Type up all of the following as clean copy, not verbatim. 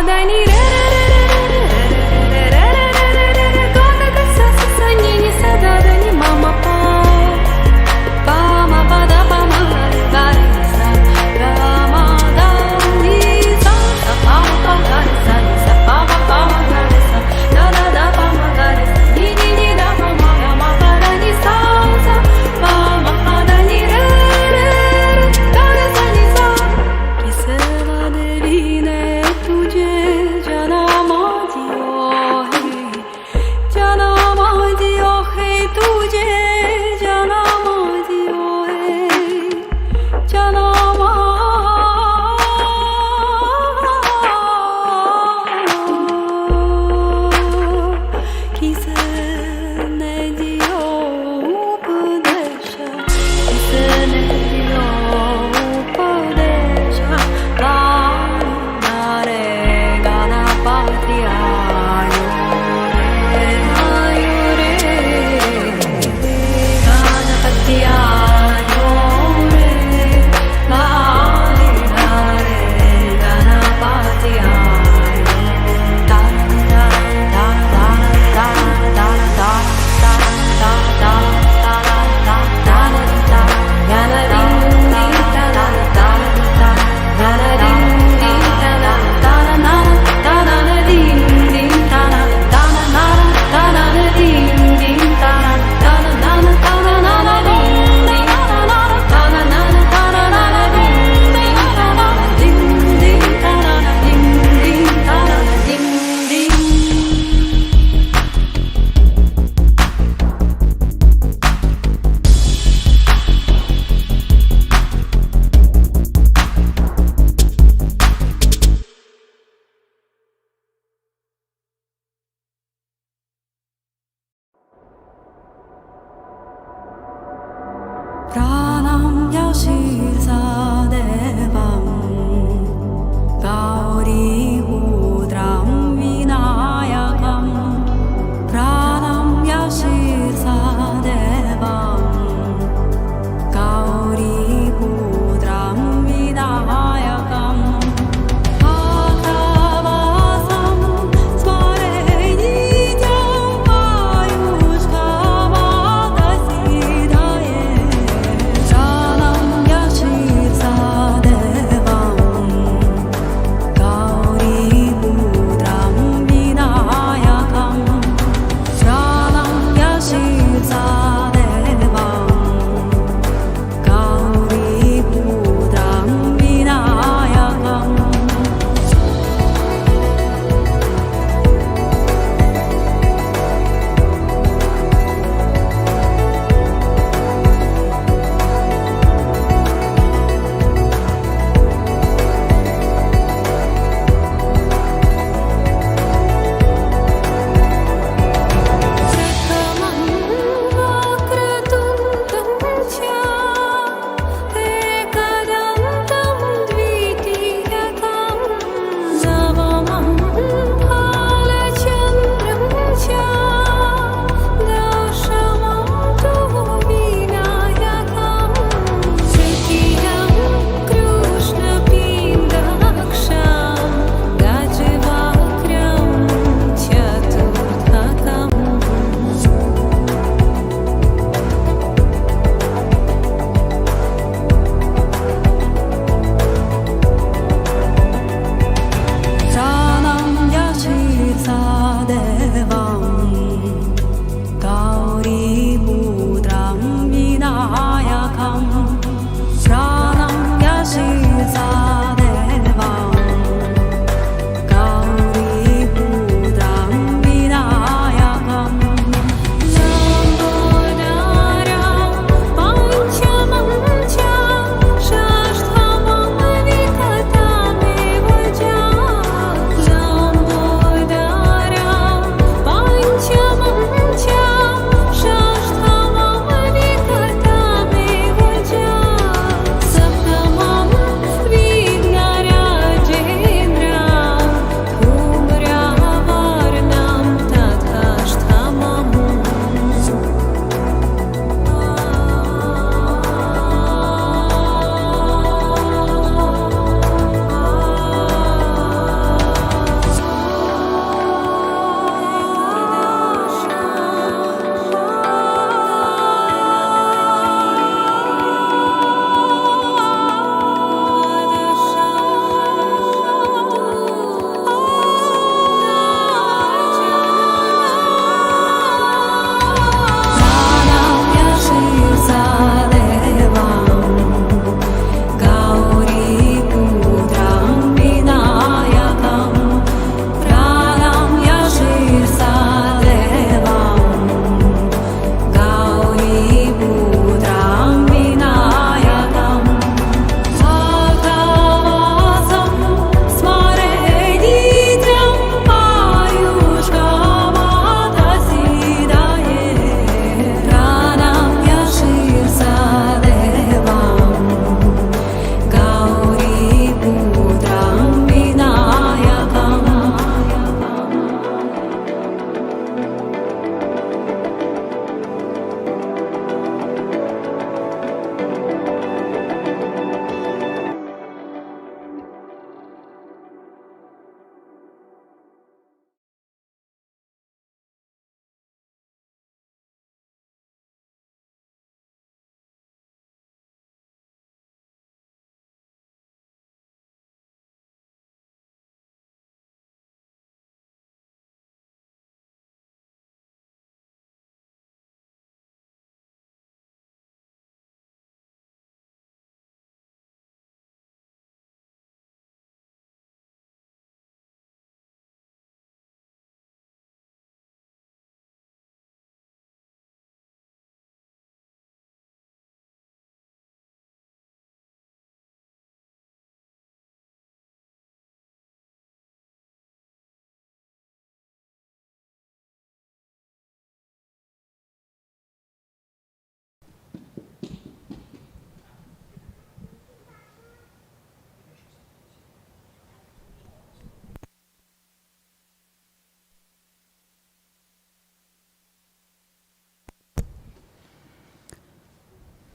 да ни ре ре ре ре ре ре ре ре га да да са са са ни ни са да да ни мама па ма па да па ма га ре са га ма да ни са са па ма па га ре са ни са па ма па ма га ре са да да да па ма га ре са ни ни ни да па ма га ма па да ни са са па ма па да ни ре ре ре га ре са ни са Chi se la devine tu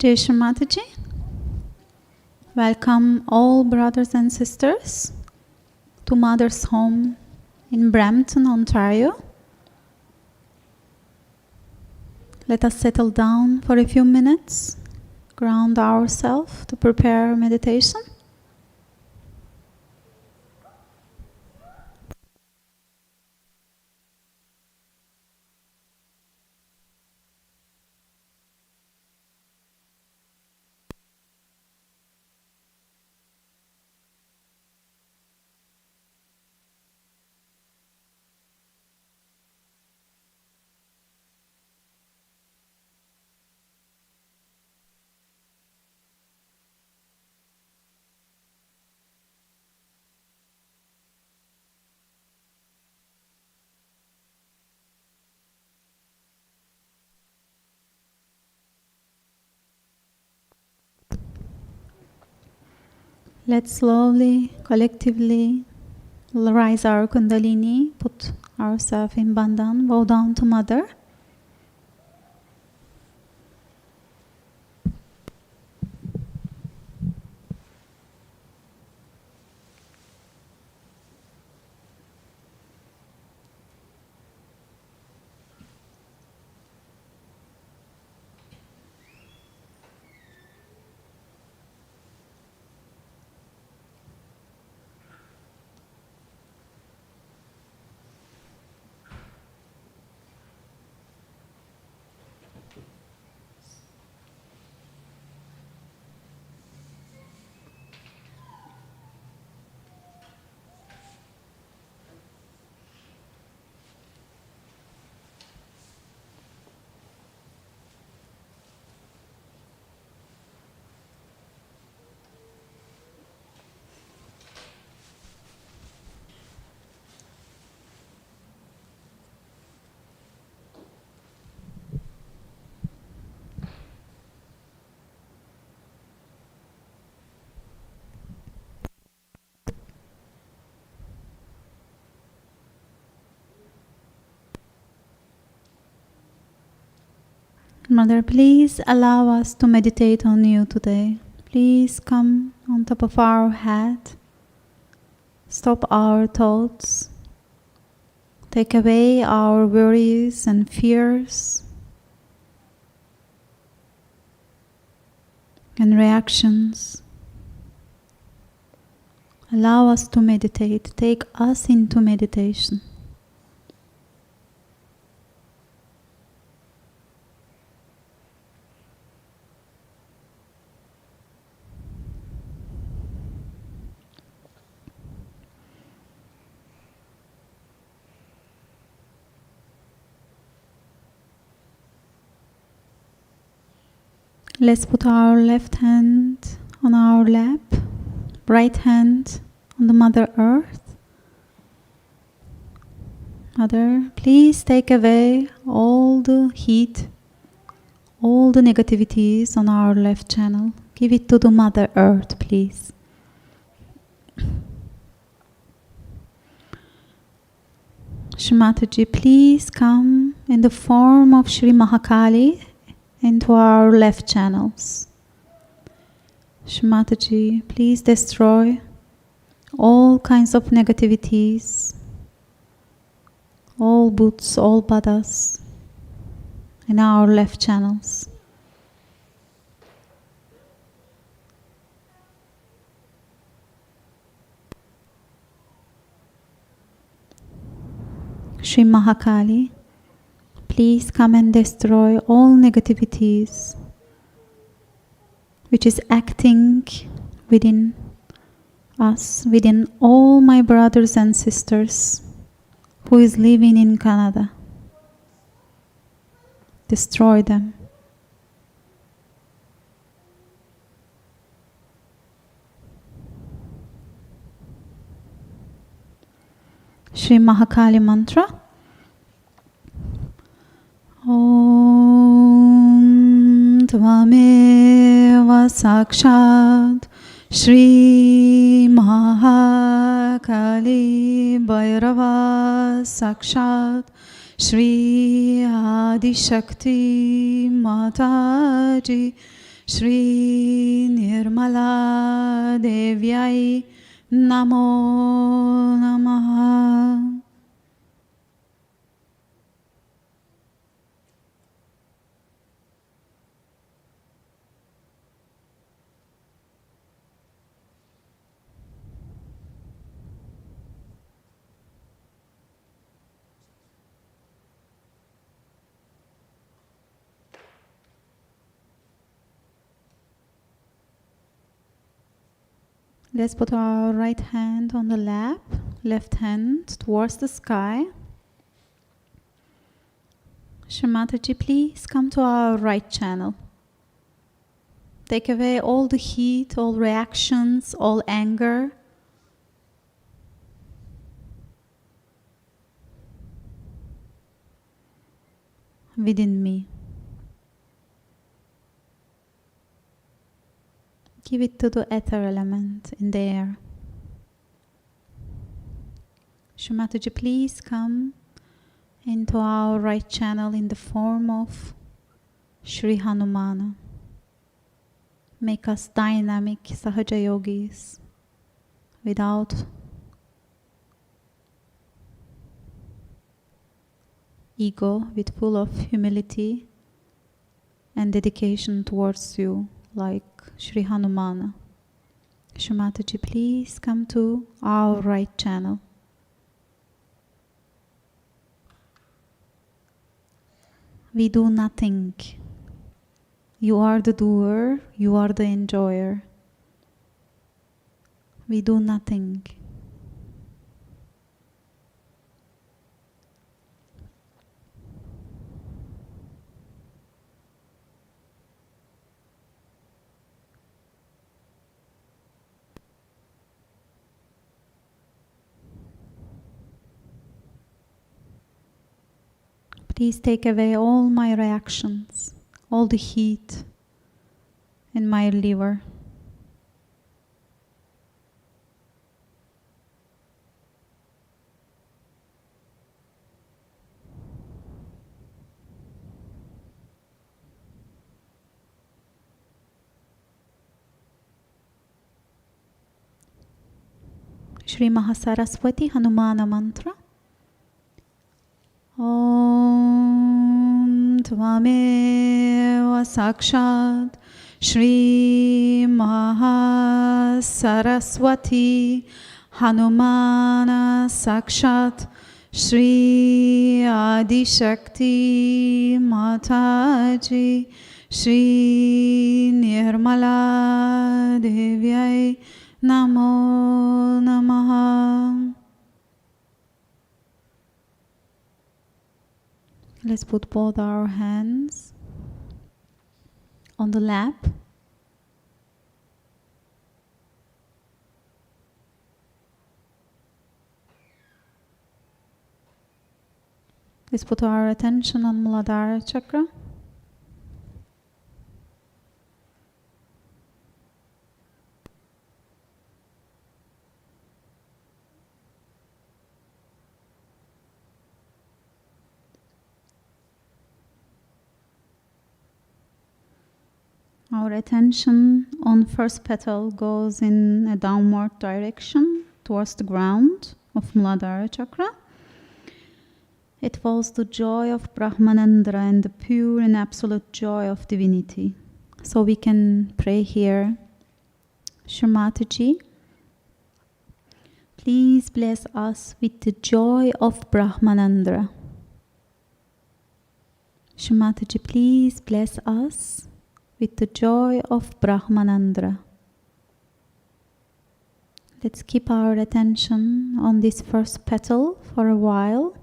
Jai Shri Mataji. Welcome all brothers and sisters to Mother's home in Brampton, Ontario. Let us settle down for a few minutes, ground ourselves to prepare meditation. Let's slowly, collectively rise our Kundalini, put ourselves in Bandhan, bow down to Mother. Mother, please allow us to meditate on you today. Please come on top of our head. Stop our thoughts. Take away our worries and fears and reactions. Allow us to meditate. Take us into meditation. Let's put our left hand on our lap, right hand on the Mother Earth. Mother, please take away all the heat, all the negativities on our left channel. Give it to the Mother Earth, please. Shri Mataji, please come in the form of Shri Mahakali into our left channels. Shri Mataji, please destroy all kinds of negativities, all bhuts, all badas in our left channels. Shri Mahakali, please come and destroy all negativities which is acting within us, within all my brothers and sisters who is living in Canada. Destroy them. Shri Mahakali Mantra. Om Tvameva Sakshat Shri Mahakali Bhairava Sakshat Shri Adi Shakti Mataji Shri Nirmala Devyai Namo Namaha. Let's put our right hand on the lap, left hand towards the sky. Shri Mataji, please come to our right channel. Take away all the heat, all reactions, all anger. Within me. Give it to the ether element in the air. Shri Mataji, please come into our right channel in the form of Shri Hanumana. Make us dynamic Sahaja yogis without ego, with full of humility and dedication towards you, like Shri Hanumana. Shri Mataji, please come to our right channel. We do nothing. You are the doer, you are the enjoyer. We do nothing. Please take away all my reactions, all the heat in my liver. Shri Mahasaraswati Hanumana Mantra. Om Tvameva Sakshat Shri Mahasaraswati Hanumana Sakshat Shri Adi Shakti Mataji Shri Nirmala Devyai Namo Namaha. Let's put both our hands on the lap. Let's put our attention on Muladhara chakra. Our attention on first petal goes in a downward direction towards the ground of Muladhara chakra. It was the joy of Brahmanandra and the pure and absolute joy of divinity. So we can pray here. Shri Mataji, please bless us with the joy of Brahmanandra. Shri Mataji, please bless us with the joy of Brahmanandra. Let's keep our attention on this first petal for a while.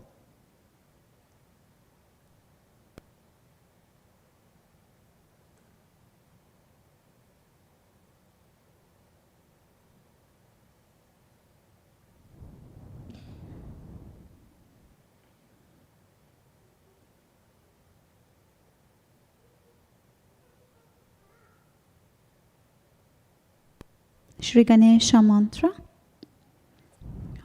Shri Ganesha mantra.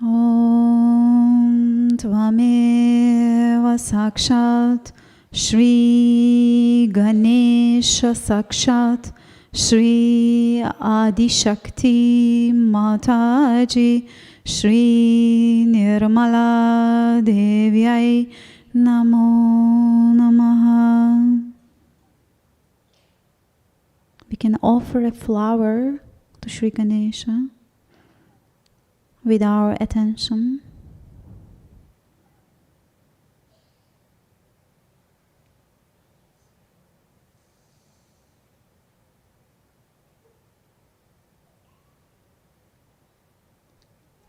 Om Tvameva Sakshat Shri Ganesha Sakshat Shri Adi Shakti Mataji, Shri Nirmala Devyai Namo Namaha. We can offer a flower to Shri Ganesha with our attention.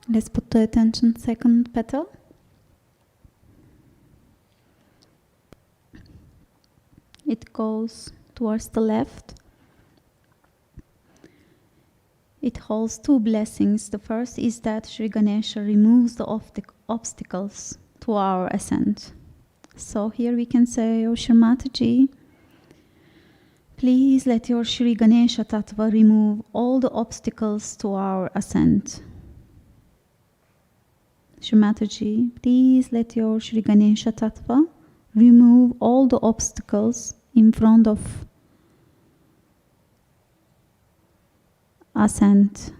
Let's put the attention second petal. It goes towards the left. It holds two blessings. The first is that Shri Ganesha removes the obstacles to our ascent. So here we can say, O Shri Mataji, please let your Shri Ganesha Tattva remove all the obstacles to our ascent. Shri Mataji, please let your Shri Ganesha Tattva remove all the obstacles in front of ascent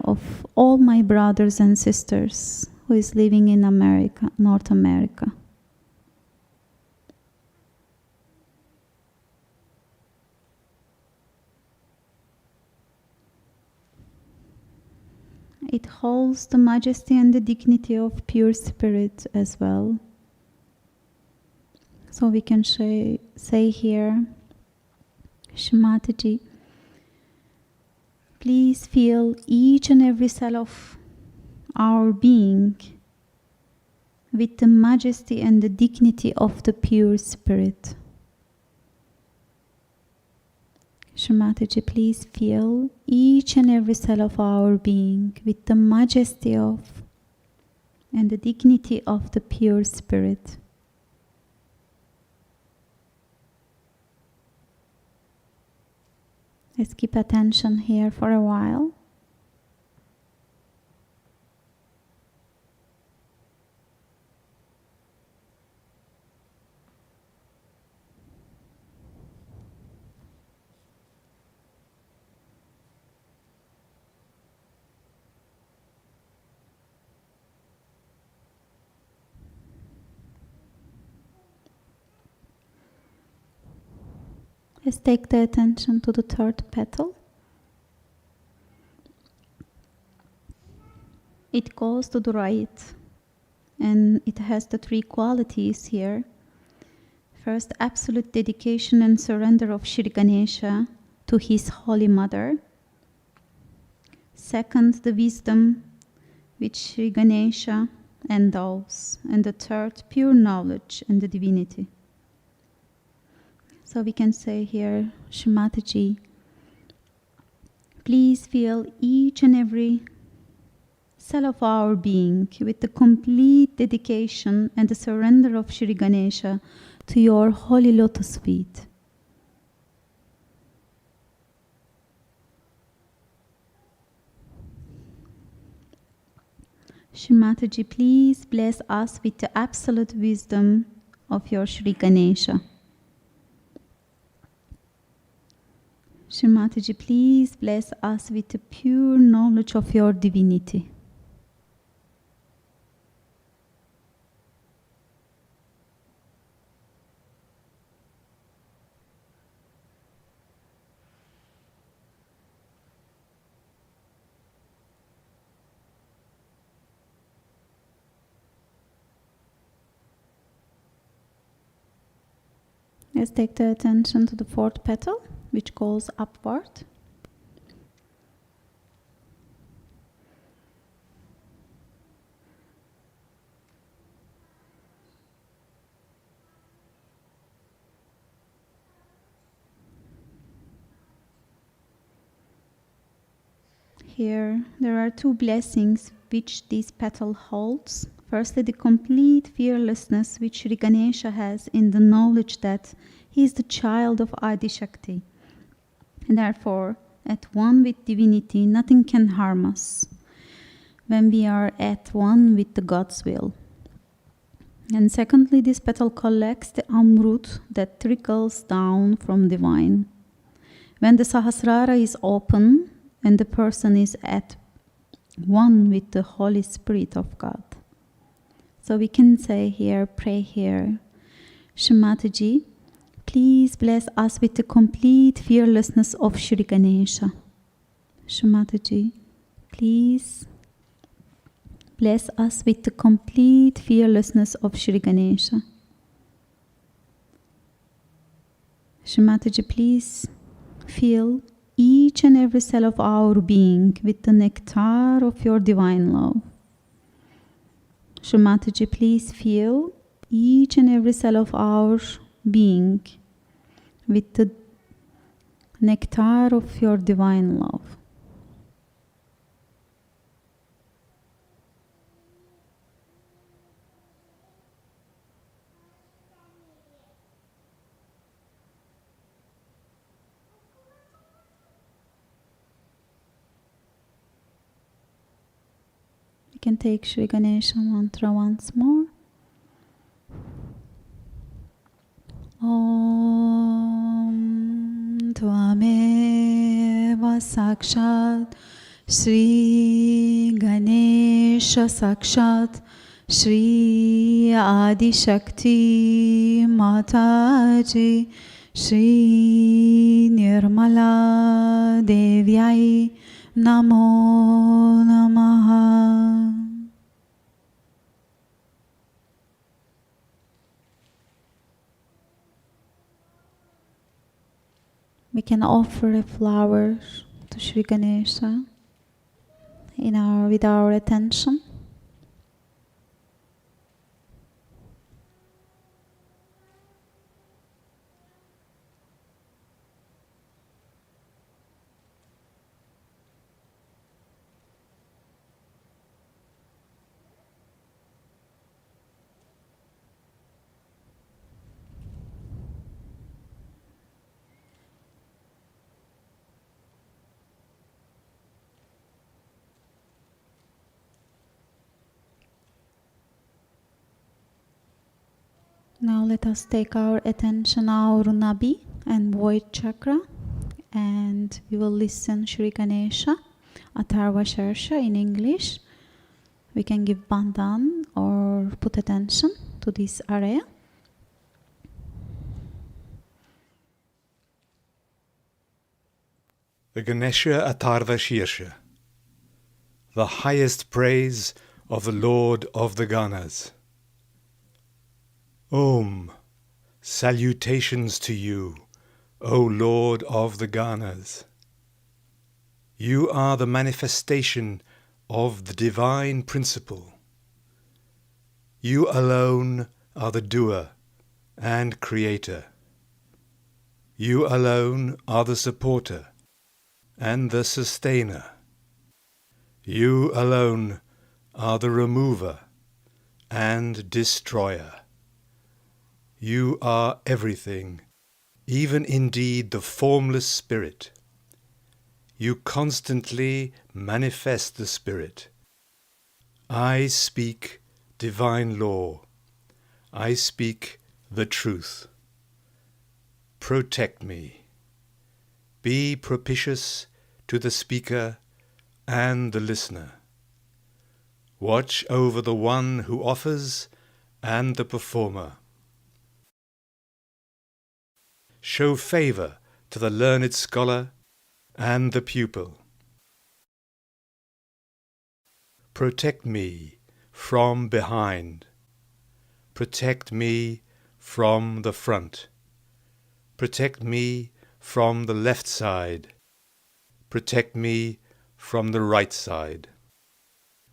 of all my brothers and sisters who is living in America, North America. It holds the majesty and the dignity of pure spirit as well. So we can say here, Shri Mataji, please feel each and every cell of our being with the majesty and the dignity of the pure spirit. Shri Mataji, please feel each and every cell of our being with the majesty of and the dignity of the pure spirit. Let's keep attention here for a while. Let's take the attention to the third petal. It goes to the right, and it has the three qualities here. First, absolute dedication and surrender of Shri Ganesha to his Holy Mother. Second, the wisdom which Shri Ganesha endows. And the third, pure knowledge and the divinity. So we can say here, Shri Mataji, please fill each and every cell of our being with the complete dedication and the surrender of Shri Ganesha to your holy lotus feet. Shri Mataji, please bless us with the absolute wisdom of your Shri Ganesha. Shri Mataji, please bless us with the pure knowledge of your divinity. Let's take the attention to the fourth petal, which goes upward. Here there are two blessings which this petal holds. Firstly, the complete fearlessness which Shri Ganesha has in the knowledge that he is the child of Adi Shakti. And therefore, at one with divinity, nothing can harm us when we are at one with the God's will. And secondly, this petal collects the amrut that trickles down from divine. When the Sahasrara is open and the person is at one with the Holy Spirit of God. So we can say here, pray here, Shrimataji, please bless us with the complete fearlessness of Shri Ganesha. Shrimataji, please bless us with the complete fearlessness of Shri Ganesha. Shrimataji, please fill each and every cell of our being with the nectar of your divine love. Shrimataji, please fill each and every cell of our being with the nectar of your divine love. You can take Shri Ganesha mantra once more. Om Tvameva Sakshat Shri Ganesha Sakshat Shri Adi Shakti Mataji Shri Nirmala Devyai Namo Namaha. We can offer a flower to Shri Ganesha with our attention. Now let us take our attention our Nabi and Void Chakra, and we will listen Shri Ganesha, Atharva Sharsha in English. We can give bandhan or put attention to this area. The Ganesha Atharva Sharsha, the highest praise of the Lord of the Ganas. Om, salutations to you, O Lord of the Ganas. You are the manifestation of the divine principle. You alone are the doer and creator. You alone are the supporter and the sustainer. You alone are the remover and destroyer. You are everything, even indeed the formless spirit. You constantly manifest the spirit. I speak divine law. I speak the truth. Protect me. Be propitious to the speaker and the listener. Watch over the one who offers and the performer. Show favour to the learned scholar and the pupil. Protect me from behind. Protect me from the front. Protect me from the left side. Protect me from the right side.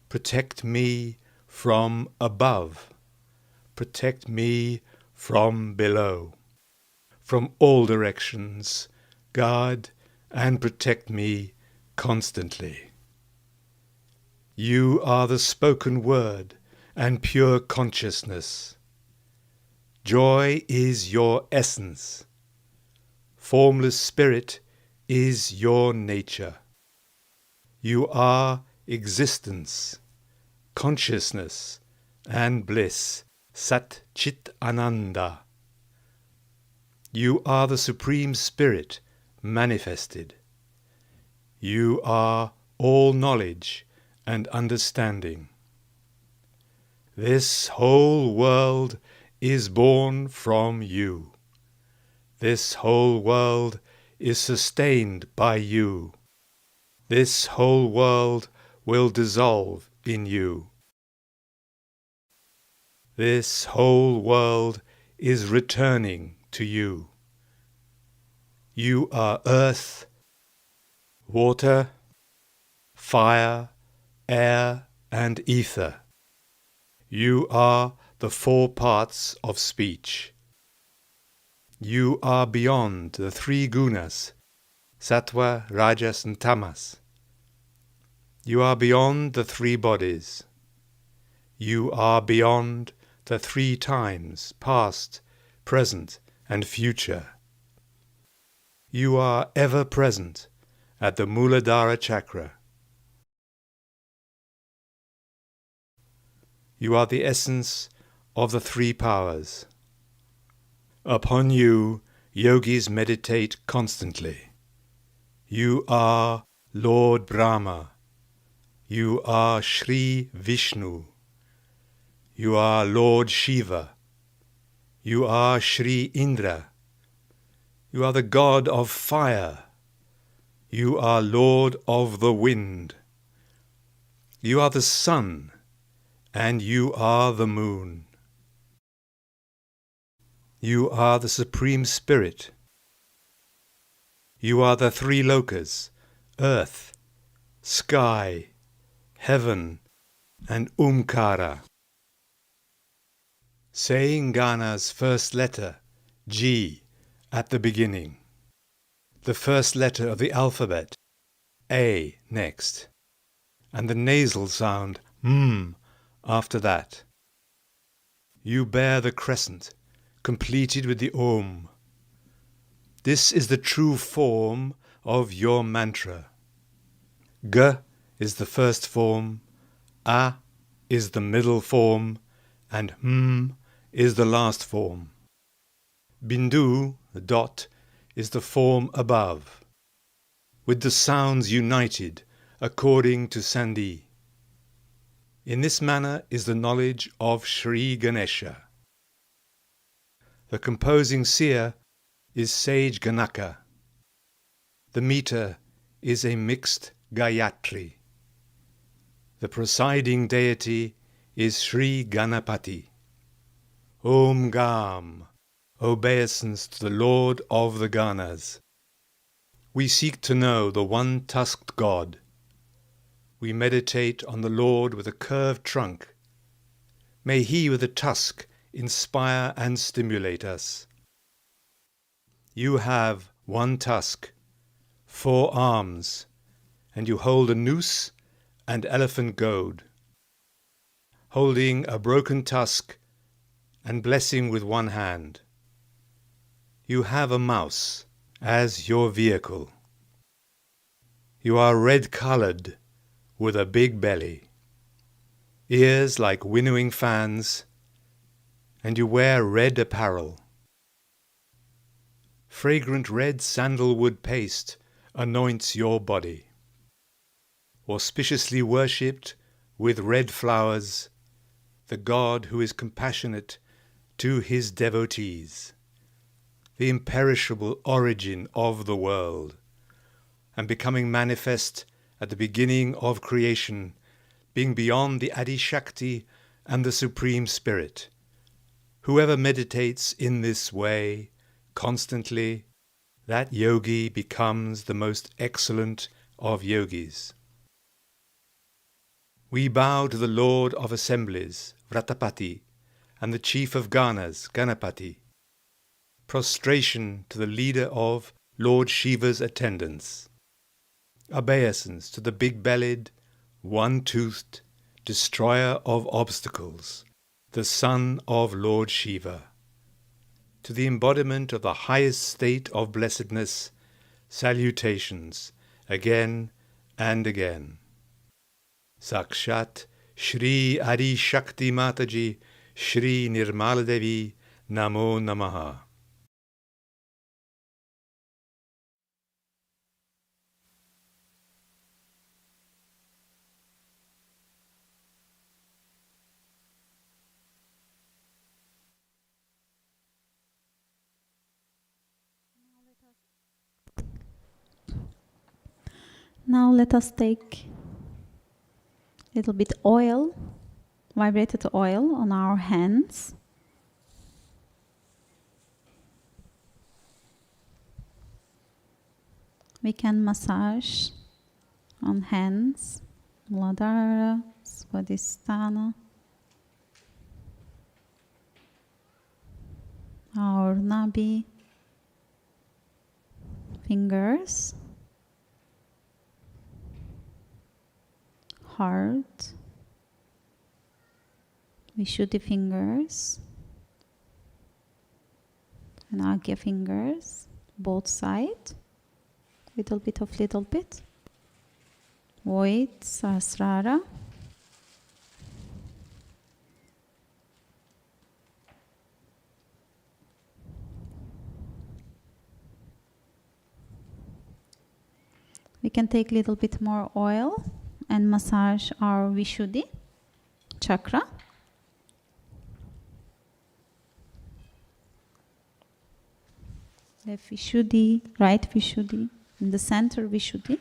Protect me from above. Protect me from below. From all directions, guard and protect me constantly. You are the spoken word and pure consciousness. Joy is your essence. Formless spirit is your nature. You are existence, consciousness, and bliss, Sat Chit Ananda. You are the Supreme Spirit manifested. You are all knowledge and understanding. This whole world is born from you. This whole world is sustained by you. This whole world will dissolve in you. This whole world is returning to you. You are earth, water, fire, air, and ether. You are the 4 parts of speech. You are beyond the 3 gunas, sattva, rajas, and tamas. You are beyond the 3 bodies. You are beyond the 3 times, past, present, and future. You are ever present at the Muladhara chakra. You are the essence of the 3 powers. Upon you, yogis meditate constantly. You are Lord Brahma. You are Sri Vishnu. You are Lord Shiva. You are Sri Indra. You are the god of fire. You are Lord of the wind. You are the sun, and you are the moon. You are the Supreme Spirit. You are the 3 lokas, earth, sky, heaven, and Umkara. Saying Gana's first letter, G, at the beginning. The first letter of the alphabet, A, next. And the nasal sound, after that. You bear the crescent, completed with the Om. This is the true form of your mantra. G is the first form, A is the middle form, and is the last form. Bindu, the dot, is the form above, with the sounds united according to Sandhi. In this manner is the knowledge of Sri Ganesha. The composing seer is sage Ganaka. The meter is a mixed Gayatri. The presiding deity is Sri Ganapati. Om Gam, obeisance to the Lord of the Ganas. We seek to know the one-tusked God. We meditate on the Lord with a curved trunk. May he with a tusk inspire and stimulate us. You have 1 tusk, 4 arms, and you hold a noose and elephant goad, holding a broken tusk and blessing with 1 hand. You have a mouse as your vehicle. You are red-coloured with a big belly, ears like winnowing fans, and you wear red apparel. Fragrant red sandalwood paste anoints your body. Auspiciously worshipped with red flowers, the God who is compassionate to his devotees, the imperishable origin of the world, and becoming manifest at the beginning of creation, being beyond the Adi Shakti and the Supreme Spirit. Whoever meditates in this way constantly, that yogi becomes the most excellent of yogis. We bow to the Lord of Assemblies, Vratapati, and the Chief of Ganas, Ganapati. Prostration to the leader of Lord Shiva's attendants. Obeisance to the big-bellied, one-toothed, destroyer of obstacles, the son of Lord Shiva. To the embodiment of the highest state of blessedness, salutations, again and again. Sakshat Shri Adi Shakti Mataji, Shri Nirmala Devi, Namo Namaha. Now let us take a little bit oil, vibrated oil on our hands. We can massage on hands, Muladhara, Svadhisthana, our nabi, fingers, heart, Vishuddhi fingers, and Agya fingers, both sides, little bit, void, Sahasrara, we can take a little bit more oil and massage our Vishuddhi chakra. Left Vishuddhi, right Vishuddhi, in the center Vishuddhi.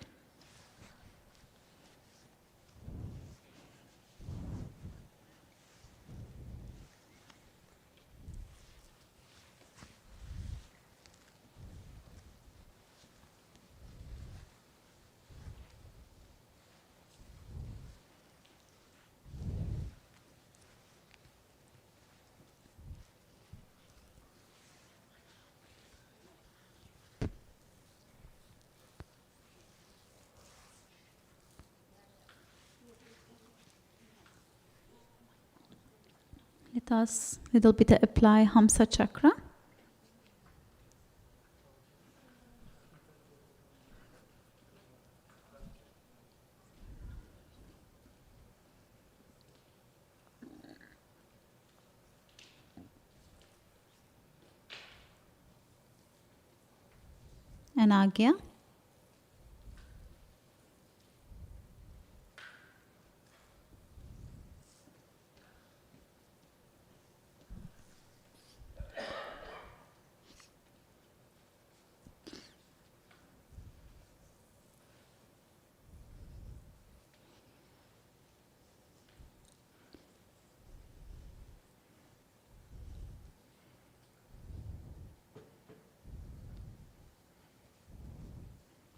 Let us little bit apply Hamsa chakra. And Agya.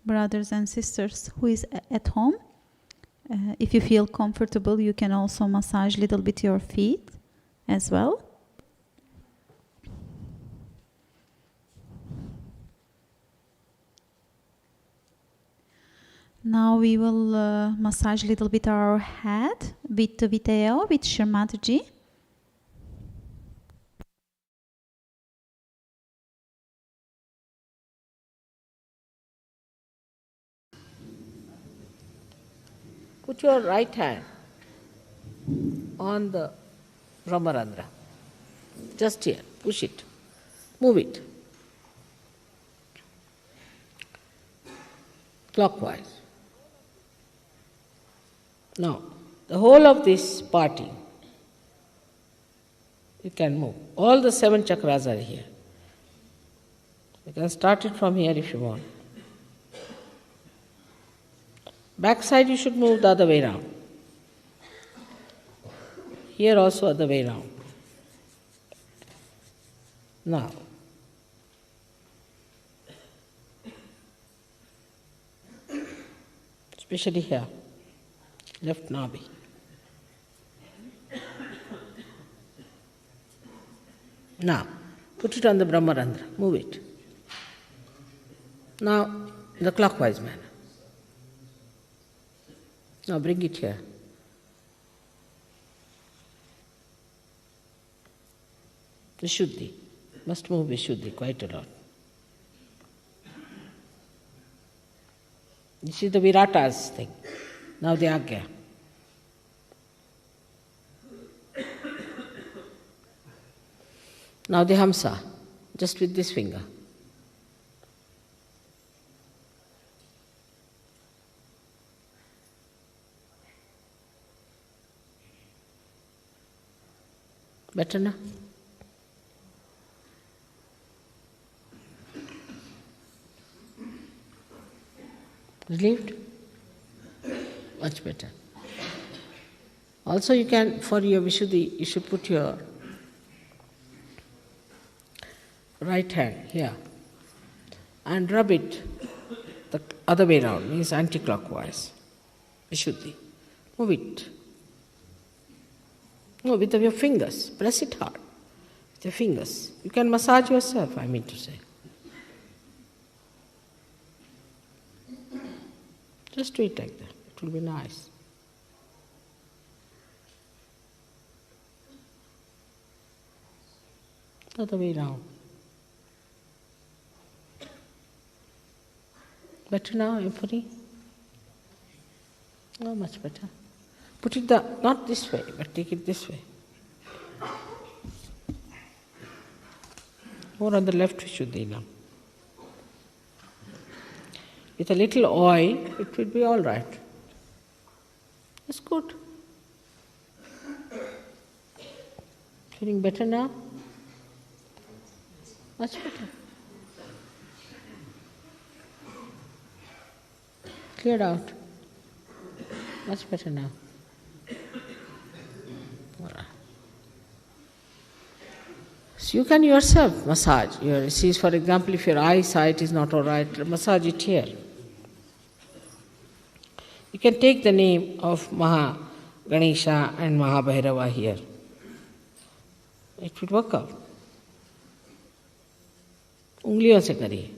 Brothers and sisters who is at home, if you feel comfortable, you can also massage a little bit your feet as well. Now we will massage a little bit our head with the video with Srimataji. Put your right hand on the Brahmarandra. Just here. Push it. Move it. Clockwise. Now, the whole of this party, you can move. All the 7 chakras are here. You can start it from here if you want. Back side you should move the other way round. Here also other way round. Now, especially here, left nabi. Now, put it on the Brahmarandra, move it. Now, in the clockwise manner. Now bring it here. Vishuddhi. Must move Vishuddhi quite a lot. This is the Virata's thing. Now the Agya. Now the Hamsa, just with this finger. Better now? Relieved? Much better. Also you can, for your Vishuddhi, you should put your right hand here and rub it the other way around, means anti-clockwise. Vishuddhi. Move it. No, with your fingers. Press it hard. With your fingers. You can massage yourself, I mean to say. Just do it like that. It will be nice. The other way round. Better now, Empathy? Oh, much better. Put it not this way, but take it this way. More on the left Vishuddhi now. With a little oil, it will be all right. It's good. Feeling better now? Much better. Cleared out. Much better now. So you can yourself massage. See, for example, if your eyesight is not all right, massage it here. You can take the name of Maha Ganesha and Maha Bhairava here. It will work out. Ungliyon se kariye.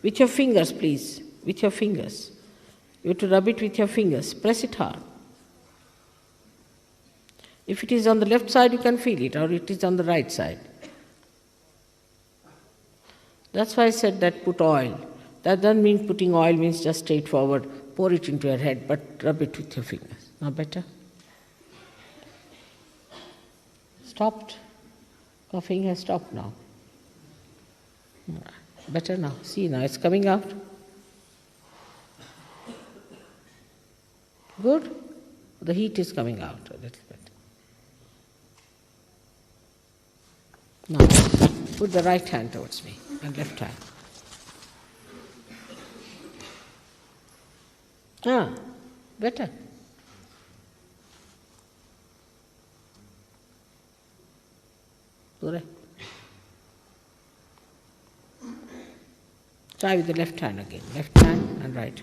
With your fingers, please. With your fingers. You have to rub it with your fingers. Press it hard. If it is on the left side, you can feel it, or it is on the right side. That's why I said that put oil. That doesn't mean putting oil means just straightforward, pour it into your head, but rub it with your fingers. Now better? Stopped. Coughing has stopped now. Better now. See, now it's coming out. Good? The heat is coming out a little bit. Now, put the right hand towards me and left hand. Better. Pure. Try with the left hand again. Left hand and right.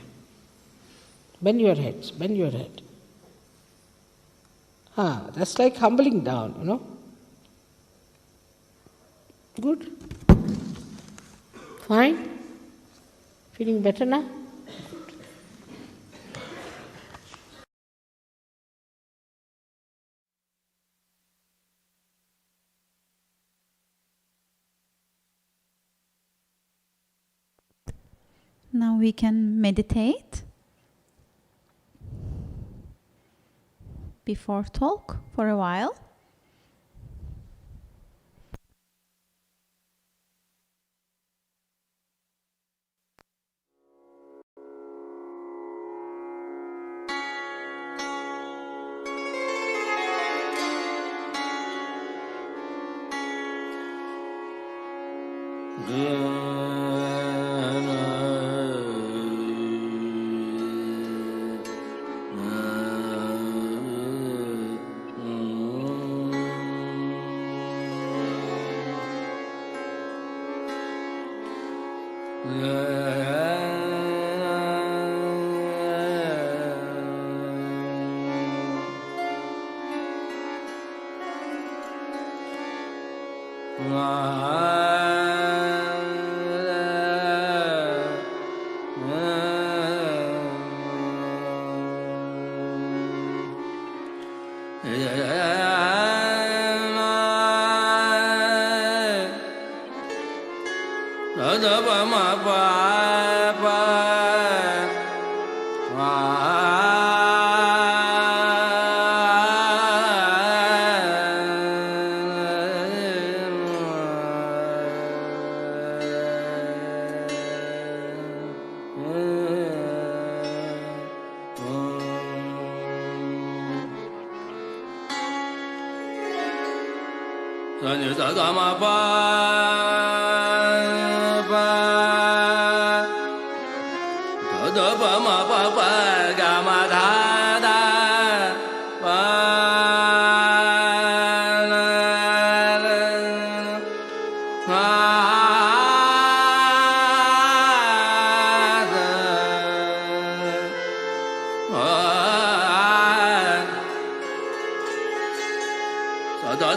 Bend your heads. Bend your head. That's like humbling down, you know. Good. Fine. Feeling better now? Now we can meditate before talk for a while. Ga ma da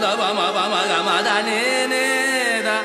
da ba ma ga ma da ni ni da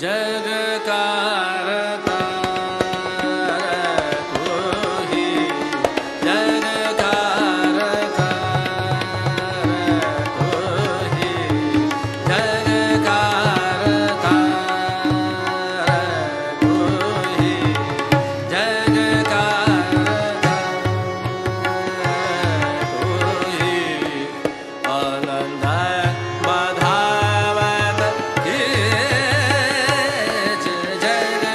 जग कारता तू ही जग कारता तू ही जग कारता तू ही जग कारता तू ही आनंद बधावत जग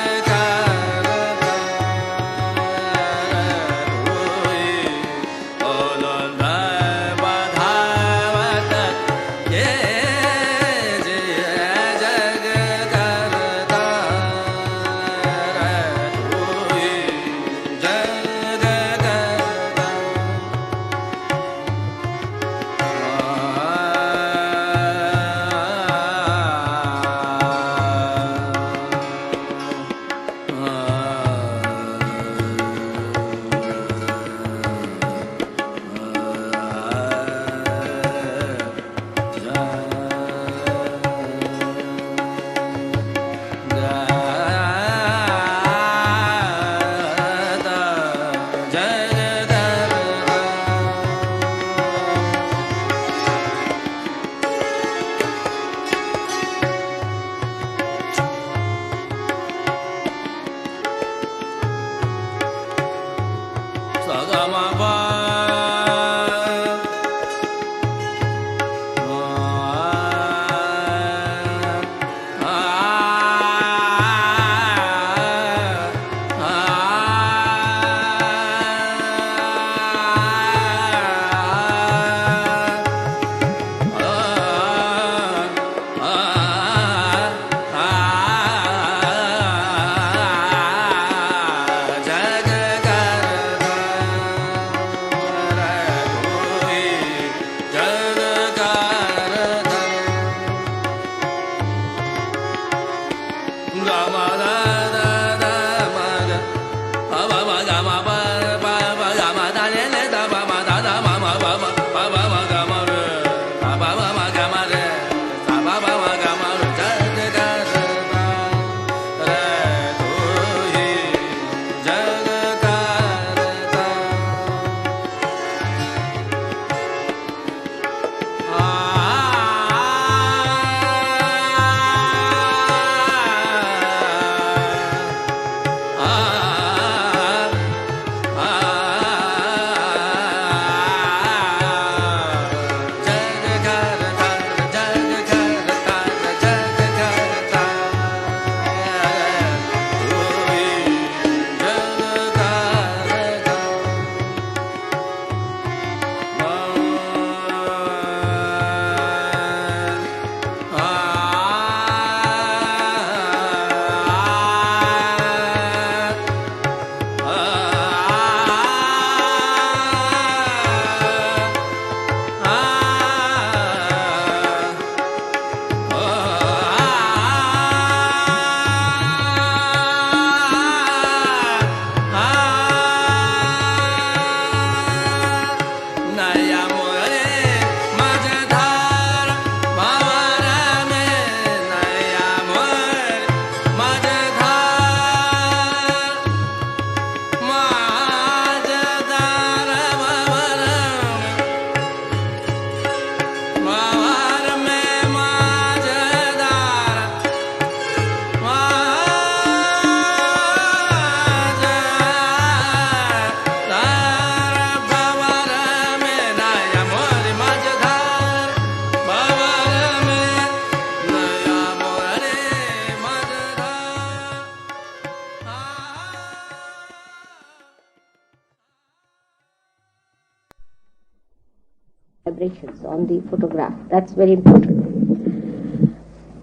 vibrations on the photograph. That's very important.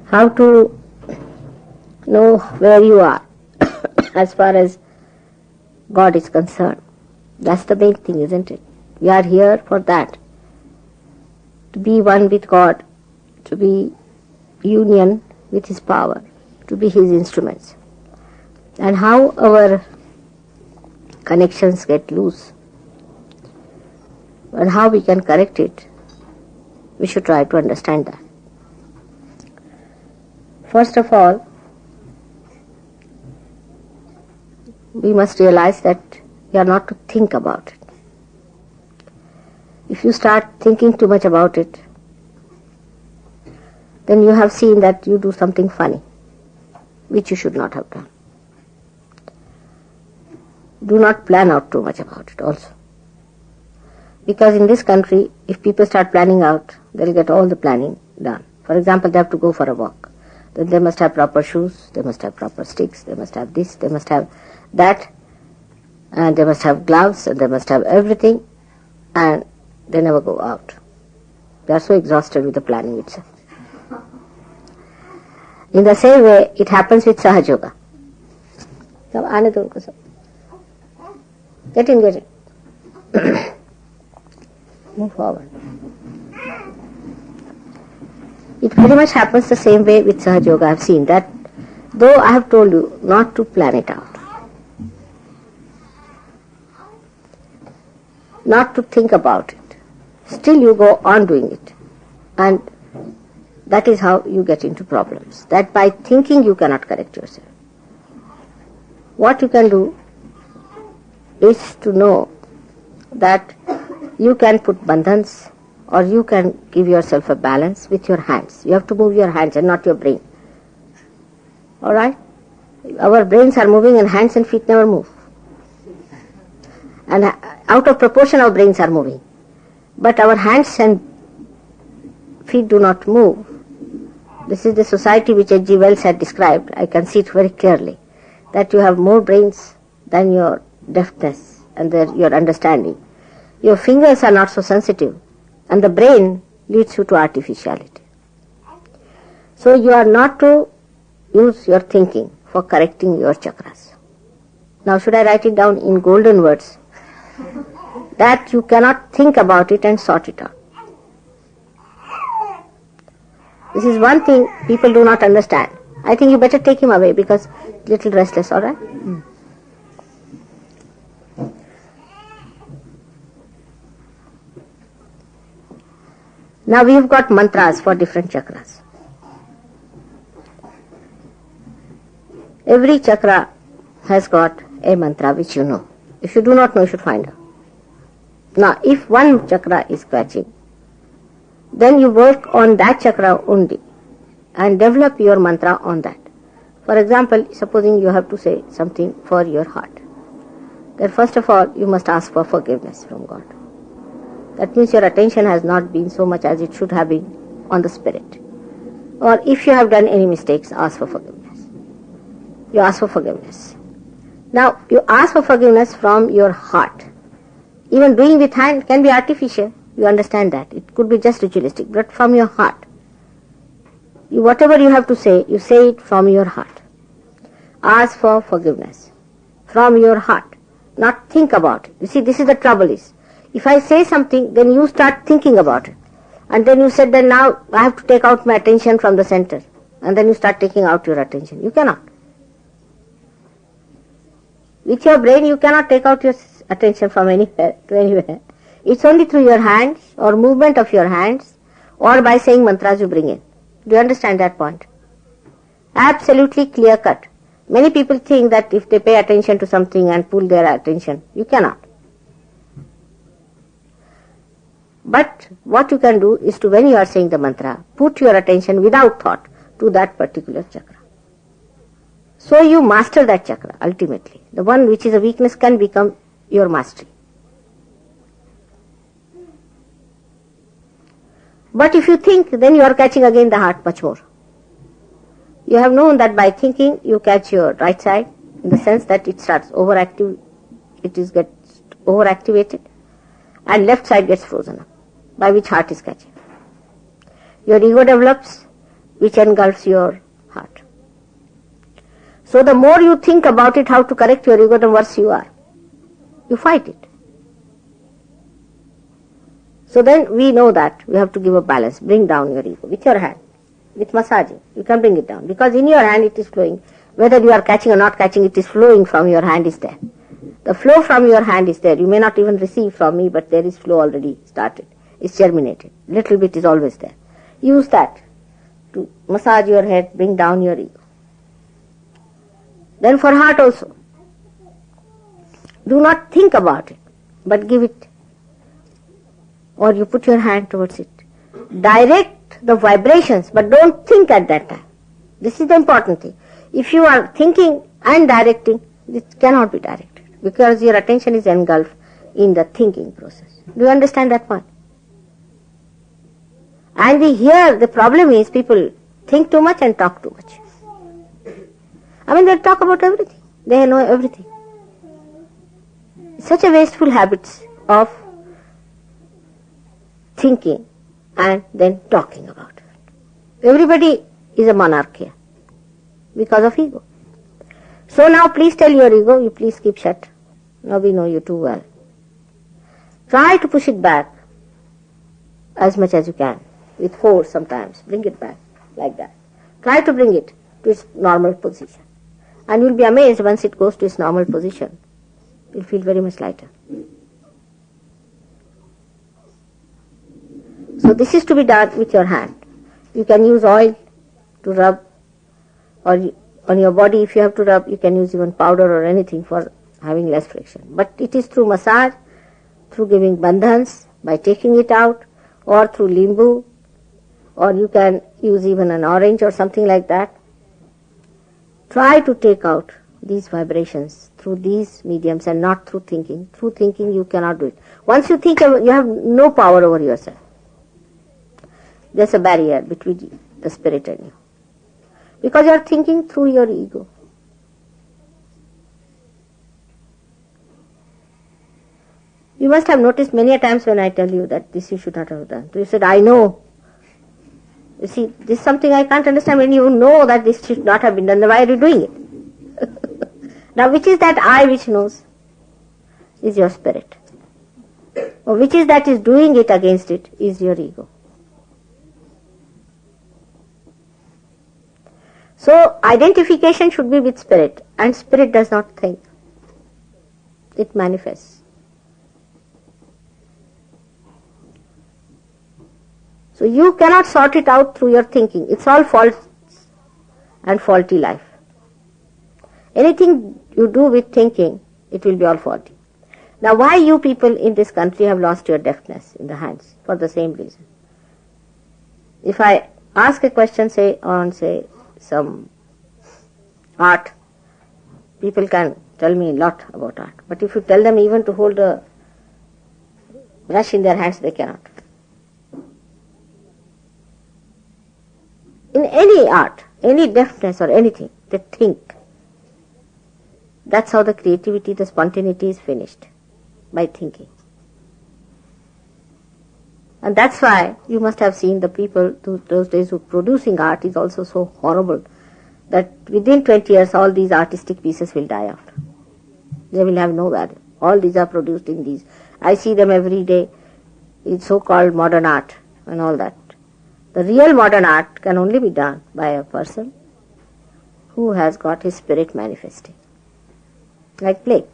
How to know where you are as far as God is concerned. That's the main thing, isn't it? We are here for that. To be one with God, to be union with His power, to be His instruments. And how our connections get loose and how we can correct it, we should try to understand that. First of all, we must realize that we are not to think about it. If you start thinking too much about it, then you have seen that you do something funny, which you should not have done. Do not plan out too much about it also. Because in this country, if people start planning out, they'll get all the planning done. For example, they have to go for a walk. Then they must have proper shoes, they must have proper sticks, they must have this, they must have that, and they must have gloves, and they must have everything, and they never go out. They are so exhausted with the planning itself. In the same way, it happens with Sahaja Yoga. Get in, get in. Move forward. It very much happens the same way with Sahaja Yoga. I have seen that, though I have told you not to plan it out, not to think about it, still you go on doing it. And that is how you get into problems. That by thinking you cannot correct yourself. What you can do is to know that you can put bandhans or you can give yourself a balance with your hands. You have to move your hands and not your brain. Alright? Our brains are moving and hands and feet never move. And out of proportion our brains are moving. But our hands and feet do not move. This is the society which H.G. Wells had described. I can see it very clearly. That you have more brains than your deftness and your understanding. Your fingers are not so sensitive, and the brain leads you to artificiality. So you are not to use your thinking for correcting your chakras. Now should I write it down in golden words? That you cannot think about it and sort it out. This is one thing people do not understand. I think you better take him away because little restless, alright? Now we have got mantras for different chakras. Every chakra has got a mantra which you know. If you do not know, you should find out. Now, if one chakra is scratching, then you work on that chakra only and develop your mantra on that. For example, supposing you have to say something for your heart. Then first of all, you must ask for forgiveness from God. That means your attention has not been so much as it should have been on the spirit. Or if you have done any mistakes, ask for forgiveness. You ask for forgiveness. Now, you ask for forgiveness from your heart. Even doing with hand can be artificial. You understand that. It could be just ritualistic, but from your heart. Whatever you have to say, you say it from your heart. Ask for forgiveness from your heart. Not think about it. You see, this is the trouble is. If I say something, then you start thinking about it. And then you said that now I have to take out my attention from the center. And then you start taking out your attention. You cannot. With your brain, you cannot take out your attention from anywhere to anywhere. It's only through your hands or movement of your hands or by saying mantras you bring in. Do you understand that point? Absolutely clear cut. Many people think that if they pay attention to something and pull their attention, you cannot. But what you can do is to, when you are saying the mantra, put your attention without thought to that particular chakra. So you master that chakra ultimately. The one which is a weakness can become your mastery. But if you think, then you are catching again the heart much more. You have known that by thinking you catch your right side in the sense that it starts overactive, gets overactivated, and left side gets frozen up. by which heart is catching. Your ego develops, which engulfs your heart. So the more you think about it, how to correct your ego, the worse you are. You fight it. So then we know that we have to give a balance. Bring down your ego with your hand, with massaging. You can bring it down because in your hand it is flowing. Whether you are catching or not catching, it is flowing from your hand is there. The flow from your hand is there. You may not even receive from me, but there is flow already started. It's germinated. Little bit is always there. Use that to massage your head, bring down your ego. Then for heart also. Do not think about it, but give it. Or you put your hand towards it. Direct the vibrations, but don't think at that time. This is the important thing. If you are thinking and directing, it cannot be directed because your attention is engulfed in the thinking process. Do you understand that point? And the problem is people think too much and talk too much. I mean, they talk about everything. They know everything. Such a wasteful habits of thinking and then talking about it. Everybody is a monarch here because of ego. So now please tell your ego, you please keep shut. Now we know you too well. Try to push it back as much as you can. With force sometimes. Bring it back like that. Try to bring it to its normal position. And you'll be amazed once it goes to its normal position. You'll feel very much lighter. So this is to be done with your hand. You can use oil to rub, or on your body if you have to rub, you can use even powder or anything for having less friction. But it is through massage, through giving bandhans, by taking it out, or through limbu, or you can use even an orange or something like that. Try to take out these vibrations through these mediums and not through thinking. Through thinking you cannot do it. Once you think, you have no power over yourself. There's a barrier between the spirit and you. Because you are thinking through your ego. You must have noticed many a times when I tell you that this you should not have done. You said, I know. You see, this is something I can't understand. When you know that this should not have been done, then why are you doing it? Now, which is that I which knows? Is your spirit. Or which is that is doing it against it? Is your ego. So, identification should be with spirit. And spirit does not think. It manifests. So you cannot sort it out through your thinking. It's all false and faulty life. Anything you do with thinking, it will be all faulty. Now why you people in this country have lost your deftness in the hands? For the same reason. If I ask a question, say, on, say, some art, people can tell me a lot about art. But if you tell them even to hold a brush in their hands, they cannot. In any art, any deftness or anything, they think. That's how the creativity, the spontaneity is finished, by thinking. And that's why you must have seen the people those days who producing art is also so horrible that within 20 years all these artistic pieces will die out. They will have no value. All these are produced in these. I see them every day. It's so-called modern art and all that. The real modern art can only be done by a person who has got his spirit manifesting. Like Blake.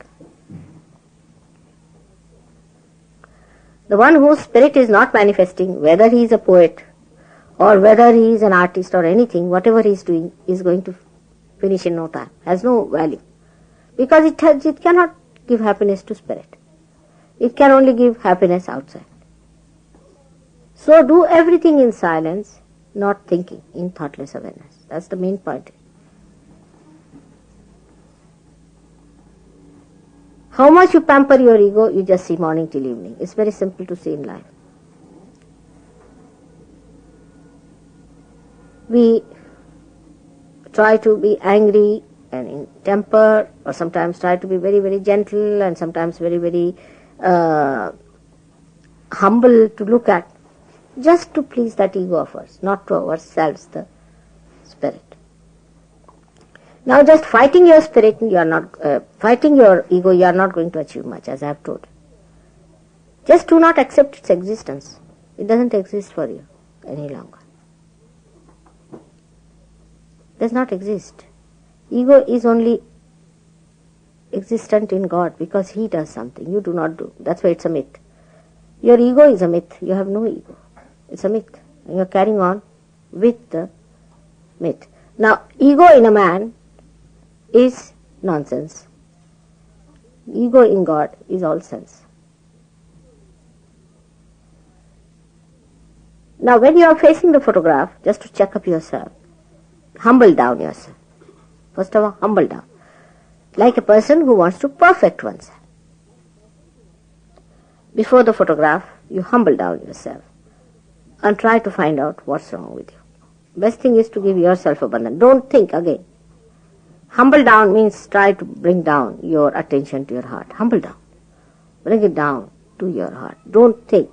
The one whose spirit is not manifesting, whether he is a poet or whether he is an artist or anything, whatever he is doing is going to finish in no time, has no value. Because it cannot give happiness to spirit. It can only give happiness outside. So do everything in silence, not thinking, in thoughtless awareness. That's the main point. How much you pamper your ego, you just see morning till evening. It's very simple to see in life. We try to be angry and in temper, or sometimes try to be very, very gentle, and sometimes very, very humble to look at. just to please that ego of ours, not to ourselves, the spirit. Now just fighting your spirit, you are not, fighting your ego, you are not going to achieve much, as I have told. Just do not accept its existence. It doesn't exist for you any longer. Does not exist. Ego is only existent in God because He does something. You do not do. That's why it's a myth. Your ego is a myth. You have no ego. It's a myth. And you're carrying on with the myth. Now, ego in a man is nonsense. Ego in God is all sense. Now, when you are facing the photograph, just to check up yourself, humble down yourself. First of all, humble down. Like a person who wants to perfect oneself. Before the photograph, you humble down yourself and try to find out what's wrong with you. Best thing is to give yourself abandon. Don't think again. Humble down means try to bring down your attention to your heart. Humble down. Bring it down to your heart. Don't think.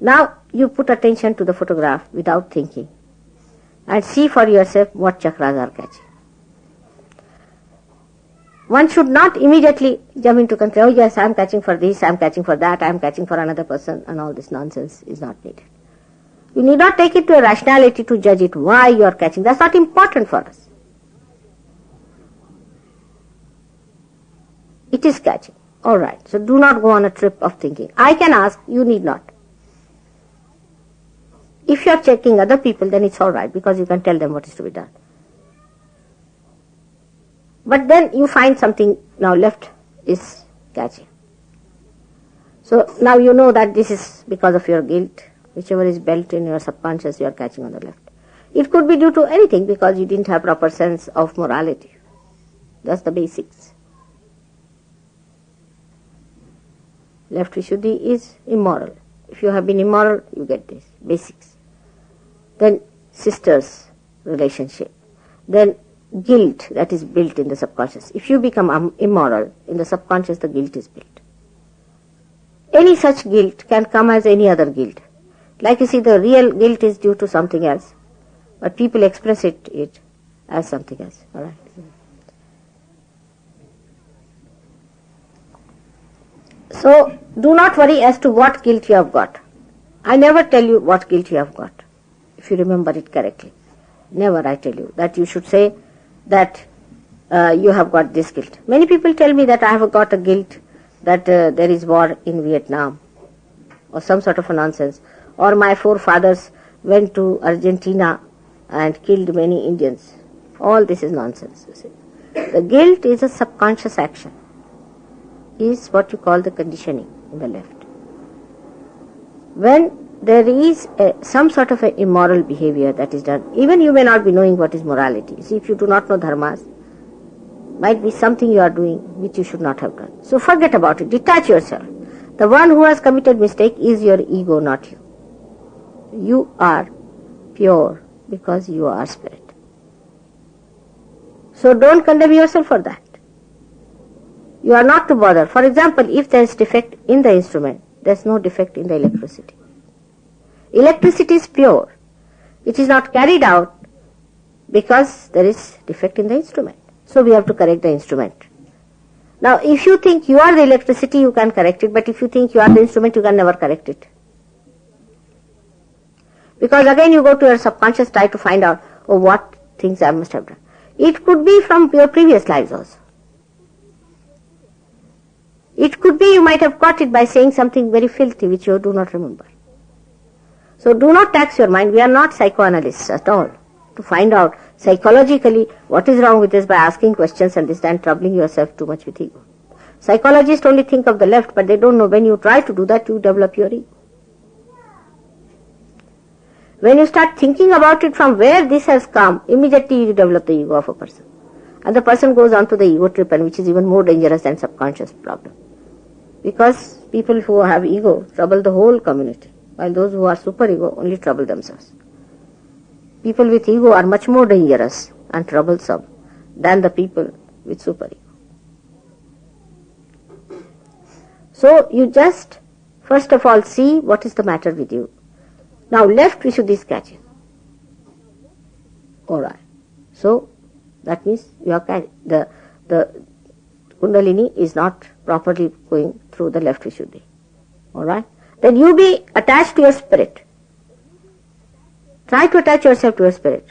Now you put attention to the photograph without thinking and see for yourself what chakras are catching. One should not immediately jump into conclusion, oh yes, I am catching for this, I am catching for that, I am catching for another person, and all this nonsense is not needed. You need not take it to a rationality to judge it, why you are catching. That's not important for us. It is catching. Alright, so do not go on a trip of thinking. I can ask, you need not. If you are checking other people, then it's alright because you can tell them what is to be done. But then you find something now left is catching. So now you know that this is because of your guilt. Whichever is built in your subconscious, you are catching on the left. It could be due to anything because you didn't have proper sense of morality. That's the basics. Left Vishuddhi is immoral. If you have been immoral, you get this. Basics. Then sisters relationship. Then guilt that is built in the subconscious. If you become immoral, in the subconscious the guilt is built. Any such guilt can come as any other guilt. Like you see, the real guilt is due to something else, but people express it as something else. All right. So, do not worry as to what guilt you have got. I never tell you what guilt you have got, if you remember it correctly. Never I tell you that you should say that you have got this guilt. Many people tell me that I have got a guilt that there is war in Vietnam or some sort of a nonsense, or my forefathers went to Argentina and killed many Indians. All this is nonsense. You see. The guilt is a subconscious action, is what you call the conditioning in the left. When there is some sort of an immoral behavior that is done, even you may not be knowing what is morality. See, if you do not know dharmas, might be something you are doing which you should not have done. So forget about it, detach yourself. The one who has committed mistake is your ego, not you. You are pure because you are spirit. So don't condemn yourself for that. You are not to bother. For example, if there is defect in the instrument, there is no defect in the electricity. Electricity is pure. It is not carried out because there is defect in the instrument. So we have to correct the instrument. Now, if you think you are the electricity, you can correct it. But if you think you are the instrument, you can never correct it. Because again you go to your subconscious, try to find out, oh, what things I must have done. It could be from your previous lives also. It could be you might have caught it by saying something very filthy which you do not remember. So do not tax your mind. We are not psychoanalysts at all. To find out psychologically what is wrong with this by asking questions and this and troubling yourself too much with ego. Psychologists only think of the left, but they don't know when you try to do that, you develop your ego. When you start thinking about it from where this has come, immediately you develop the ego of a person. And the person goes on to the ego trip, and which is even more dangerous than subconscious problem. Because people who have ego trouble the whole community, while those who are superego only trouble themselves. People with ego are much more dangerous and troublesome than the people with superego. So you just First of all, see what is the matter with you. Now left Vishuddhi is catching. Alright. So that means you are the Kundalini is not properly going through the left Vishuddhi. Alright? Then you be attached to your spirit. Try to attach yourself to your spirit.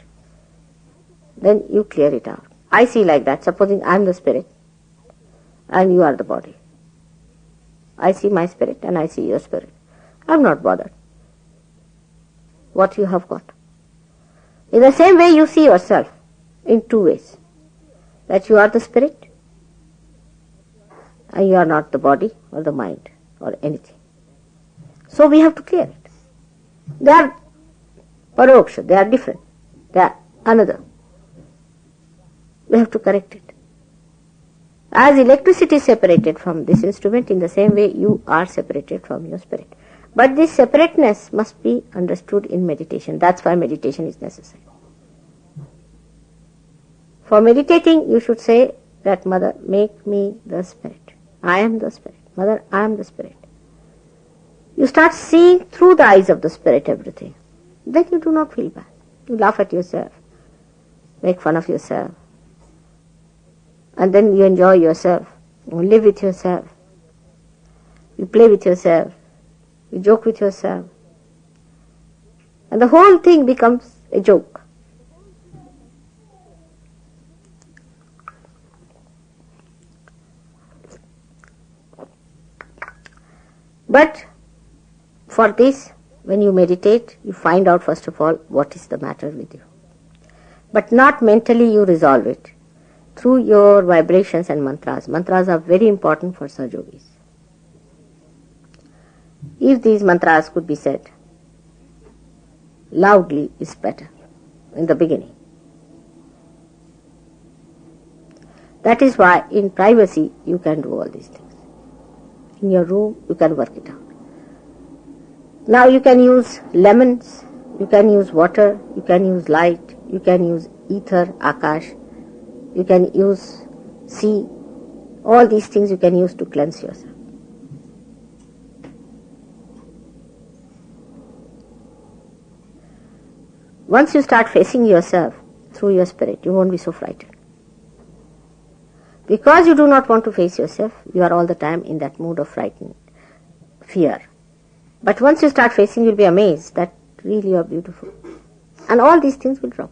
Then you clear it out. I see like that. Supposing I am the spirit and you are the body. I see my spirit and I see your spirit. I am not bothered what you have got. In the same way you see yourself in two ways. That you are the spirit and you are not the body or the mind or anything. So we have to clear it. They are paroksha, they are different. They are another. We have to correct it. As electricity is separated from this instrument, in the same way you are separated from your spirit. But this separateness must be understood in meditation. That's why meditation is necessary. For meditating, you should say that, Mother, make me the spirit. I am the spirit. Mother, I am the spirit. You start seeing through the eyes of the spirit everything. Then you do not feel bad. You laugh at yourself, make fun of yourself. And then you enjoy yourself, you live with yourself, you play with yourself, you joke with yourself. And the whole thing becomes a joke. But for this, when you meditate, you find out first of all what is the matter with you. But not mentally you resolve it. Through your vibrations and mantras. Mantras are very important for Sahaja Yogis. If these mantras could be said loudly is better in the beginning. That is why in privacy you can do all these things. In your room you can work it out. Now you can use lemons, you can use water, you can use light, you can use ether, akash. You can use sea, all these things you can use to cleanse yourself. Once you start facing yourself through your spirit, you won't be so frightened. Because you do not want to face yourself, you are all the time in that mood of frightened fear. But once you start facing, you'll be amazed that really you are beautiful. And all these things will drop.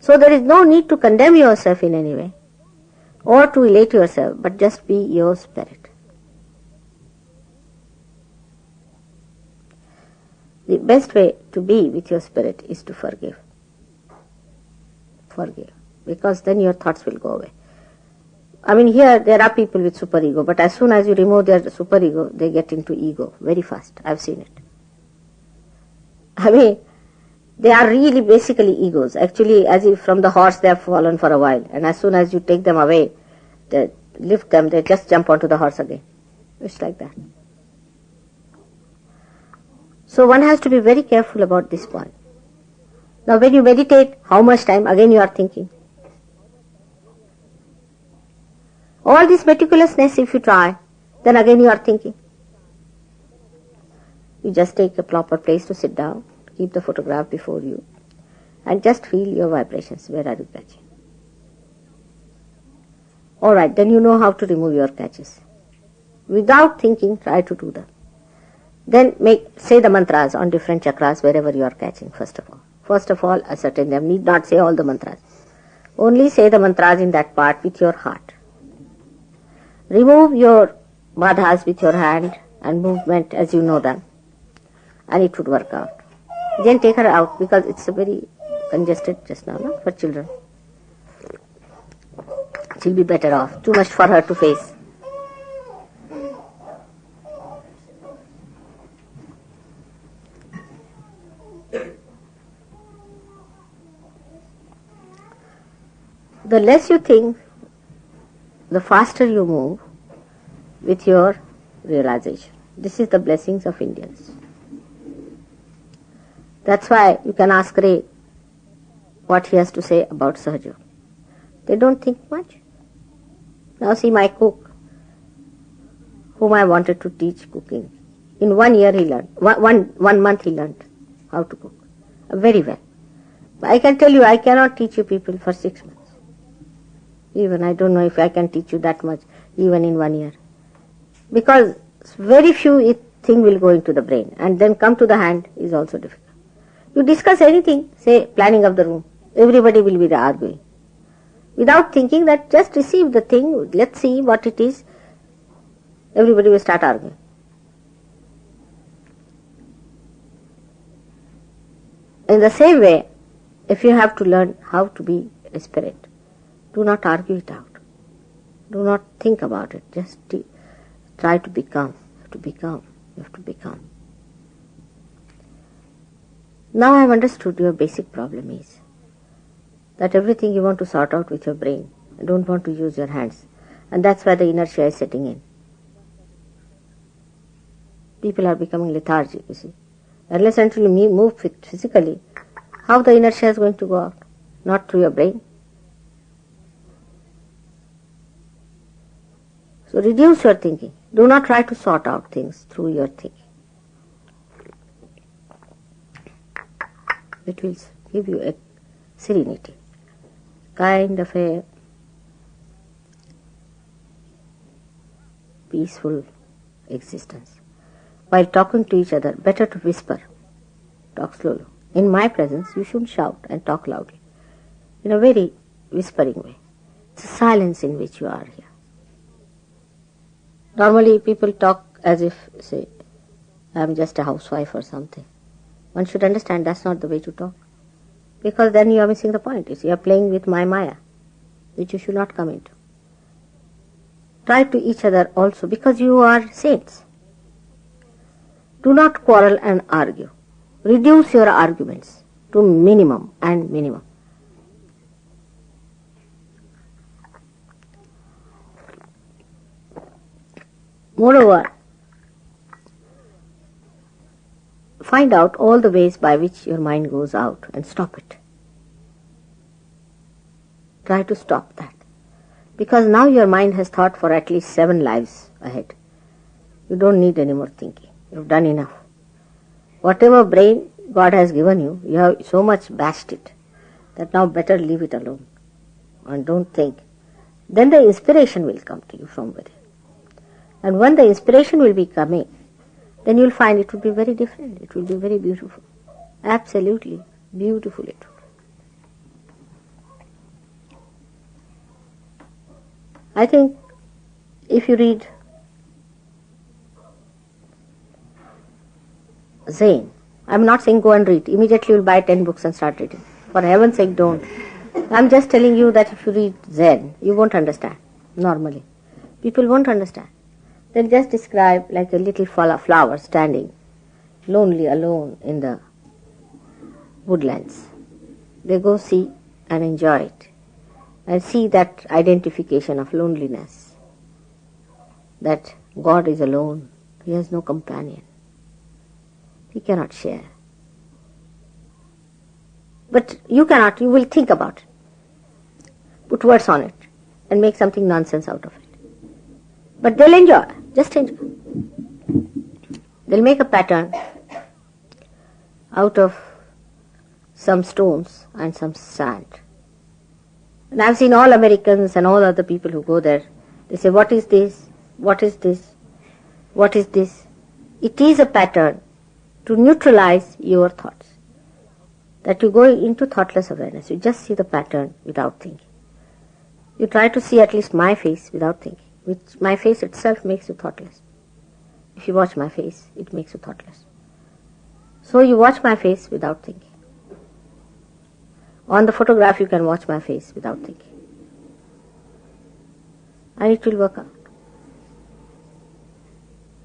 So there is no need to condemn yourself in any way or to elate yourself, but just be your spirit. The best way to be with your spirit is to forgive. Forgive. Because then your thoughts will go away. I mean, here there are people with superego, but as soon as you remove their superego, they get into ego very fast. I've seen it. I mean, they are really basically egos. Actually, as if from the horse they have fallen for a while. And as soon as you take them away, they lift them, they just jump onto the horse again. It's like that. So one has to be very careful about this point. Now when you meditate, how much time? Again you are thinking. All this meticulousness if you try, then again you are thinking. You just take a proper place to sit down. Keep the photograph before you and just feel your vibrations. Where are you catching? Alright, then you know how to remove your catches. Without thinking, try to do them. Then say the mantras on different chakras wherever you are catching first of all. First of all, ascertain them. Need not say all the mantras. Only say the mantras in that part with your heart. Remove your badhas with your hand and movement as you know them. And it would work out. Then take her out because it's a very congested just now, no? For children. She'll be better off. Too much for her to face. The less you think, the faster you move with your realization. This is the blessings of Indians. That's why you can ask Ray what he has to say about Sahaja. They don't think much. Now see my cook. whom I wanted to teach cooking. In 1 year he learned, one month he learned how to cook very well. But I can tell you, I cannot teach you people for 6 months. Even I don't know if I can teach you that much, even in 1 year. Because very few thing will go into the brain, and then come to the hand is also difficult. You discuss anything, say planning of the room, everybody will be arguing. Without thinking that just receive the thing, let's see what it is, everybody will start arguing. In the same way, if you have to learn how to be a spirit, do not argue it out. Do not think about it. Just try to become. You have to become. You have to become. Now I have understood your basic problem is that everything you want to sort out with your brain. You don't want to use your hands. And that's why the inertia is setting in. People are becoming lethargic, you see. Unless until you move physically, how the inertia is going to go out? Not through your brain. So reduce your thinking. Do not try to sort out things through your thinking. It will give you a serenity, kind of a peaceful existence. While talking to each other, better to whisper, talk slowly. In my presence, you shouldn't shout and talk loudly, in a very whispering way. It's a silence in which you are here. Normally people talk as if, say, I'm just a housewife or something. One should understand that's not the way to talk. Because then you are missing the point. You see, you are playing with my Maya, which you should not come into. Try to each other also, because you are saints. Do not quarrel and argue. Reduce your arguments to minimum and minimum. Moreover, find out all the ways by which your mind goes out and stop it. Try to stop that. Because now your mind has thought for at least 7 lives ahead. You don't need any more thinking. You've done enough. Whatever brain God has given you, you have so much bashed it that now better leave it alone and don't think. Then the inspiration will come to you from within. And when the inspiration will be coming, then you'll find it will be very different. It will be very beautiful. Absolutely beautiful it will. I think if you read Zen, I'm not saying go and read. Immediately you'll buy 10 books and start reading. For heaven's sake, don't. I'm just telling you that if you read Zen, you won't understand normally. People won't understand. They'll just describe like a little flower standing lonely alone in the woodlands. They go see and enjoy it and see that identification of loneliness, that God is alone, He has no companion, He cannot share. But you cannot, you will think about it, put words on it and make something nonsense out of it. But they'll enjoy, just enjoy. They'll make a pattern out of some stones and some sand. And I've seen all Americans and all other people who go there, they say, what is this? What is this? What is this? It is a pattern to neutralize your thoughts. That you go into thoughtless awareness. You just see the pattern without thinking. You try to see at least my face without thinking. Which my face itself makes you thoughtless. If you watch my face, it makes you thoughtless. So you watch my face without thinking. On the photograph you can watch my face without thinking. And it will work out.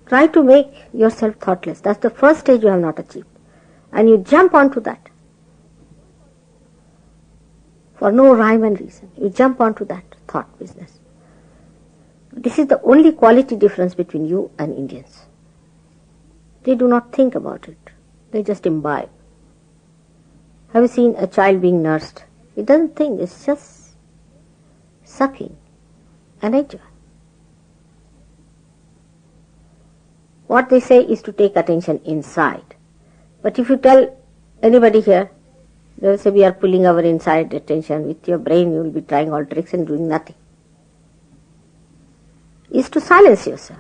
Try to make yourself thoughtless. That's the first stage you have not achieved. And you jump onto that. For no rhyme and reason. You jump onto that thought business. This is the only quality difference between you and Indians. They do not think about it. They just imbibe. Have you seen a child being nursed? It doesn't think, it's just sucking and enjoy. What they say is to take attention inside. But if you tell anybody here, they will say we are pulling our inside attention. With your brain you will be trying all tricks and doing nothing. Is to silence yourself.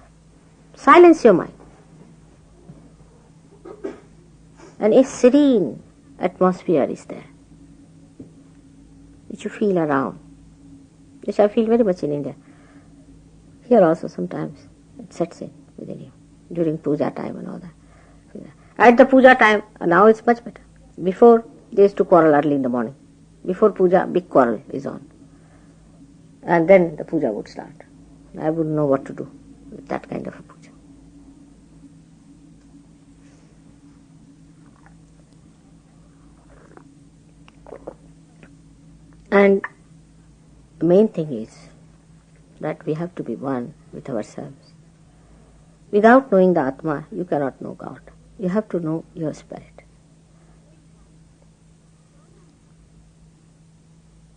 Silence your mind. And a serene atmosphere is there, which you feel around, which I feel very much in India. Here also sometimes it sets in within you, during puja time and all that. At the puja time, now it's much better. Before, they used to quarrel early in the morning. Before puja, big quarrel is on. And then the puja would start. I wouldn't know what to do with that kind of a puja. And the main thing is that we have to be one with ourselves. Without knowing the Atma, you cannot know God. You have to know your spirit.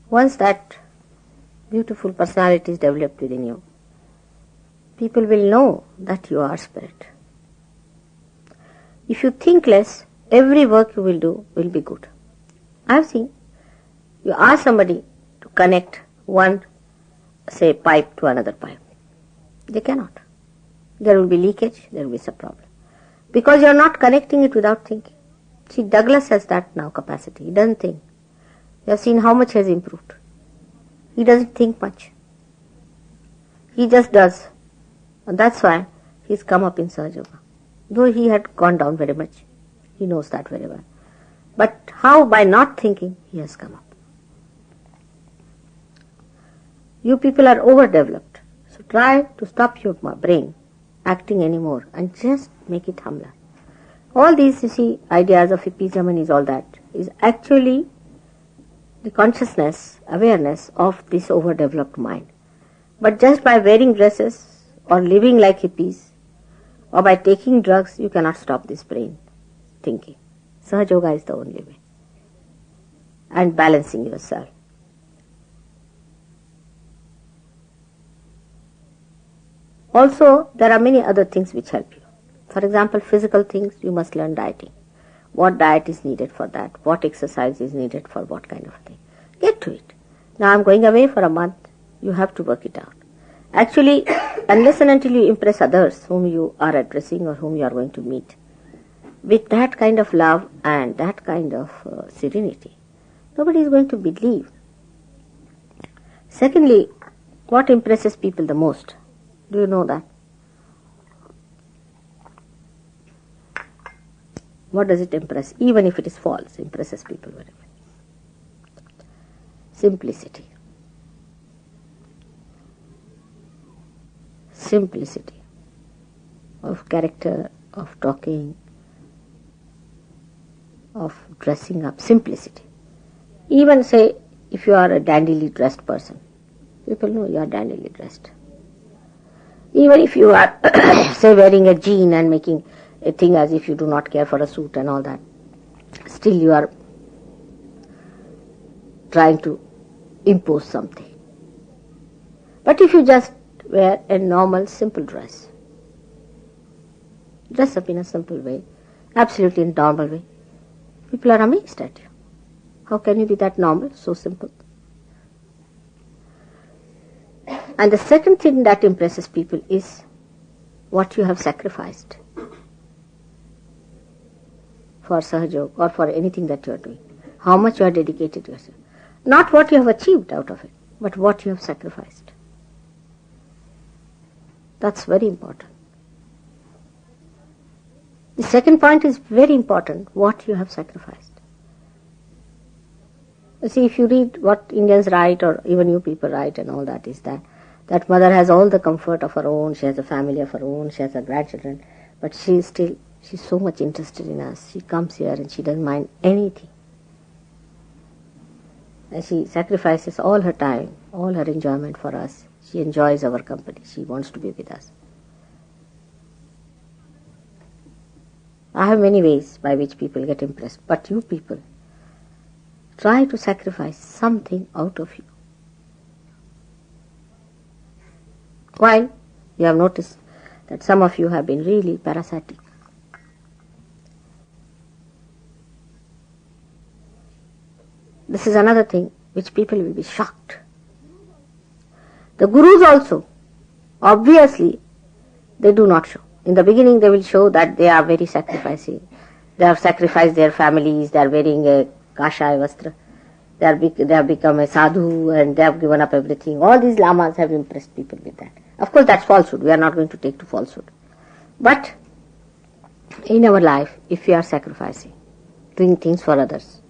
Once that beautiful personality is developed within you, people will know that you are spirit. If you think less, every work you will do will be good. I have seen, you ask somebody to connect one, say, pipe to another pipe. They cannot. There will be leakage, there will be some problem. Because you are not connecting it without thinking. See, Douglas has that now capacity. He doesn't think. You have seen how much he has improved. He doesn't think much. He just does. And that's why he's come up in Sahaja. Though he had gone down very much. He knows that very well. But how? By not thinking, he has come up. You people are overdeveloped. So try to stop your brain acting anymore and just make it humbler. All these, you see, ideas of hippism and all that is actually the consciousness, awareness of this overdeveloped mind. But just by wearing dresses or living like hippies or by taking drugs, you cannot stop this brain thinking. Sahaja Yoga is the only way. And balancing yourself. Also, there are many other things which help you. For example, physical things, you must learn dieting. What diet is needed for that? What exercise is needed for what kind of thing? Get to it. Now I'm going away for a month. You have to work it out. Actually, unless and until you impress others whom you are addressing or whom you are going to meet, with that kind of love and that kind of serenity, nobody is going to believe. Secondly, what impresses people the most? Do you know that? What does it impress? Even if it is false, impresses people very well. Simplicity. Simplicity of character, of talking, of dressing up. Simplicity. Even say, if you are a dandily dressed person, people know you are dandily dressed. Even if you are, say, wearing a jean and making a thing as if you do not care for a suit and all that, still you are trying to impose something. But if you just wear a normal, simple dress, dress up in a simple way, absolutely in normal way, people are amazed at you. How can you be that normal, so simple? And the second thing that impresses people is what you have sacrificed for Sahaja Yoga or for anything that you are doing. How much you are dedicated yourself. Not what you have achieved out of it, but what you have sacrificed. That's very important. The second point is very important, what you have sacrificed. You see, if you read what Indians write or even you people write and all that, is that mother has all the comfort of her own, she has a family of her own, she has her grandchildren, but she's so much interested in us. She comes here and she doesn't mind anything. And she sacrifices all her time, all her enjoyment for us. She enjoys our company. She wants to be with us. I have many ways by which people get impressed, but you people try to sacrifice something out of you. While you have noticed that some of you have been really parasitic. This is another thing which people will be shocked. The gurus also, obviously, they do not show. In the beginning they will show that they are very sacrificing. They have sacrificed their families, they are wearing a kashaya vastra, they have become a sadhu and they have given up everything. All these lamas have impressed people with that. Of course that's falsehood, we are not going to take to falsehood. But in our life, if we are sacrificing, doing things for others,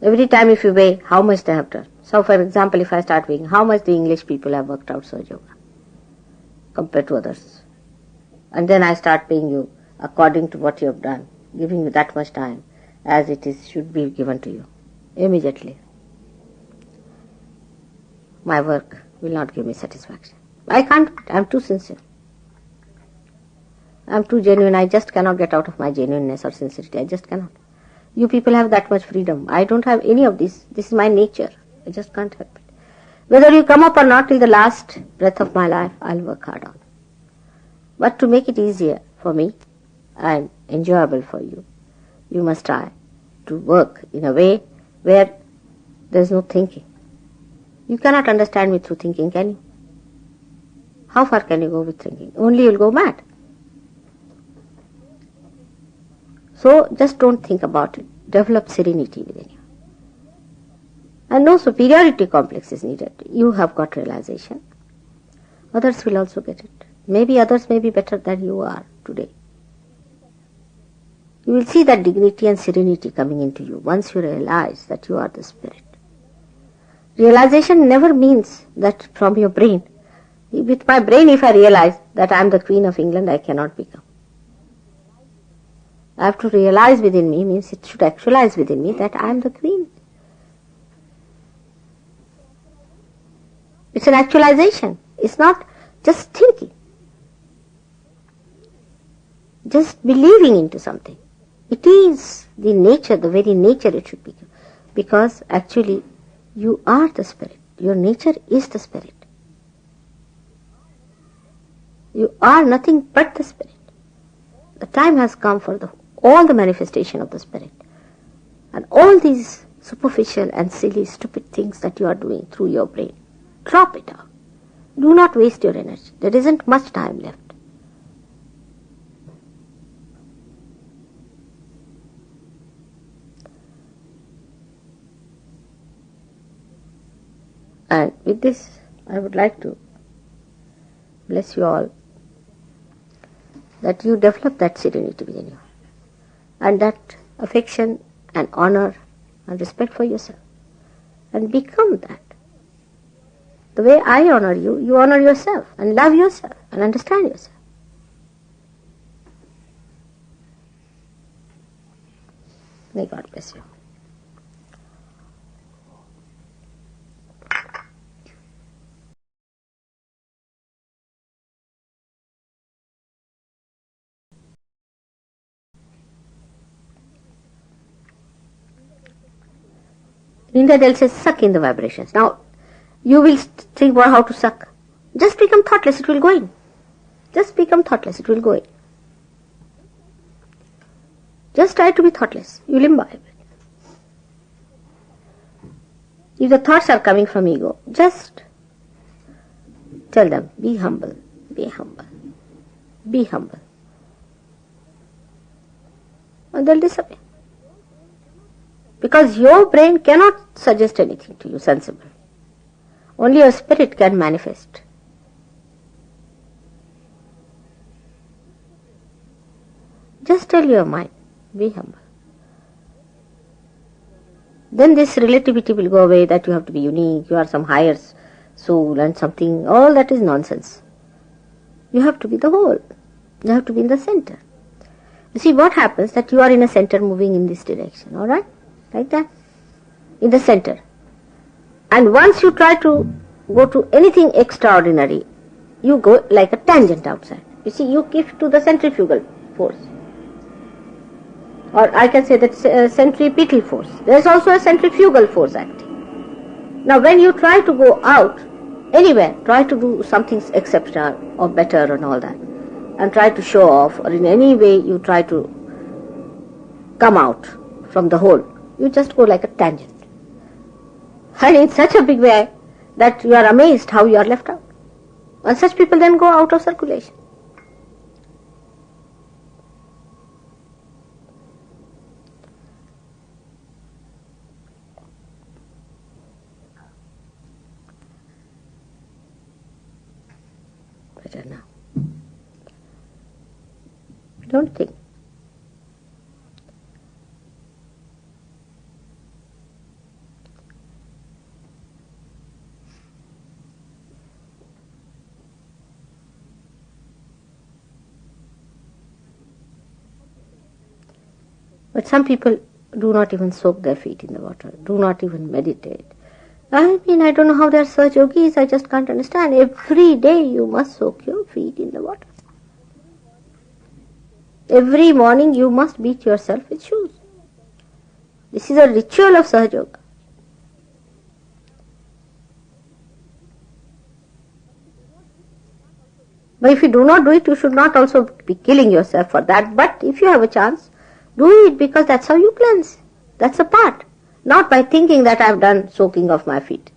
every time if you weigh how much they have done. So for example, if I start weighing how much the English people have worked out Sahaja Yoga compared to others, and then I start paying you according to what you have done, giving you that much time as it is should be given to you, immediately my work will not give me satisfaction. I can't, I am too sincere. I am too genuine. I just cannot get out of my genuineness or sincerity. I just cannot. You people have that much freedom. I don't have any of this. This is my nature. I just can't help it. Whether you come up or not till the last breath of my life, I'll work hard on. But to make it easier for me and enjoyable for you, you must try to work in a way where there's no thinking. You cannot understand me through thinking, can you? How far can you go with thinking? Only you'll go mad. So just don't think about it. Develop serenity within you. And no superiority complex is needed. You have got realization. Others will also get it. Maybe others may be better than you are today. You will see that dignity and serenity coming into you once you realize that you are the spirit. Realization never means that from your brain. With my brain, if I realize that I am the Queen of England, I cannot become. I have to realize within me, means it should actualize within me that I am the Queen. It's an actualization. It's not just thinking. Just believing into something. It is the nature, the very nature it should be. Because actually, you are the spirit. Your nature is the spirit. You are nothing but the spirit. The time has come for all the manifestation of the spirit. And all these superficial and silly, stupid things that you are doing through your brain, drop it out. Do not waste your energy. There isn't much time left. And with this, I would like to bless you all that you develop that serenity within you and that affection and honor and respect for yourself and become that. The way I honor you, you honor yourself and love yourself and understand yourself. May God bless you. In India they'll say suck in the vibrations. Now you will think about how to suck. Just become thoughtless, it will go in. Just become thoughtless, it will go in. Just try to be thoughtless, you will imbibe it. If the thoughts are coming from ego, just tell them, be humble, be humble, be humble. And they'll disappear. Because your brain cannot suggest anything to you sensible. Only your spirit can manifest. Just tell your mind, be humble. Then this relativity will go away that you have to be unique, you are some higher soul and something. All that is nonsense. You have to be the whole. You have to be in the center. You see what happens that you are in a center moving in this direction, alright? Like that. In the center. And once you try to go to anything extraordinary, you go like a tangent outside. You see, you give to the centrifugal force. Or I can say that centripetal force. There is also a centrifugal force acting. Now when you try to go out, anywhere, try to do something exceptional or better and all that, and try to show off, or in any way you try to come out from the whole, you just go like a tangent. And in such a big way that you are amazed how you are left out. And such people then go out of circulation. Better now. Don't think. But some people do not even soak their feet in the water, do not even meditate. I mean, I don't know how they are such yogis, I just can't understand. Every day you must soak your feet in the water. Every morning you must beat yourself with shoes. This is a ritual of Sahaja Yoga. But if you do not do it, you should not also be killing yourself for that. But if you have a chance, do it, because that's how you cleanse. That's a part. Not by thinking that I have done soaking of my feet.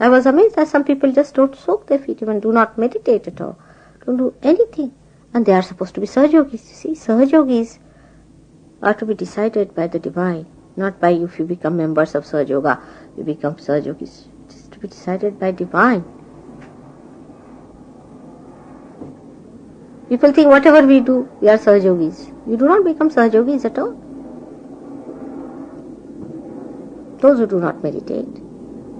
I was amazed that some people just don't soak their feet, even do not meditate at all, don't do anything. And they are supposed to be Sahaja Yogis. You see, Sahaja Yogis are to be decided by the divine, not by if you become members of Sahaja Yoga, you become Sahaja Yogis. It is to be decided by divine. People think whatever we do, we are Sahaja Yogis. You do not become Sahaja Yogis at all. Those who do not meditate.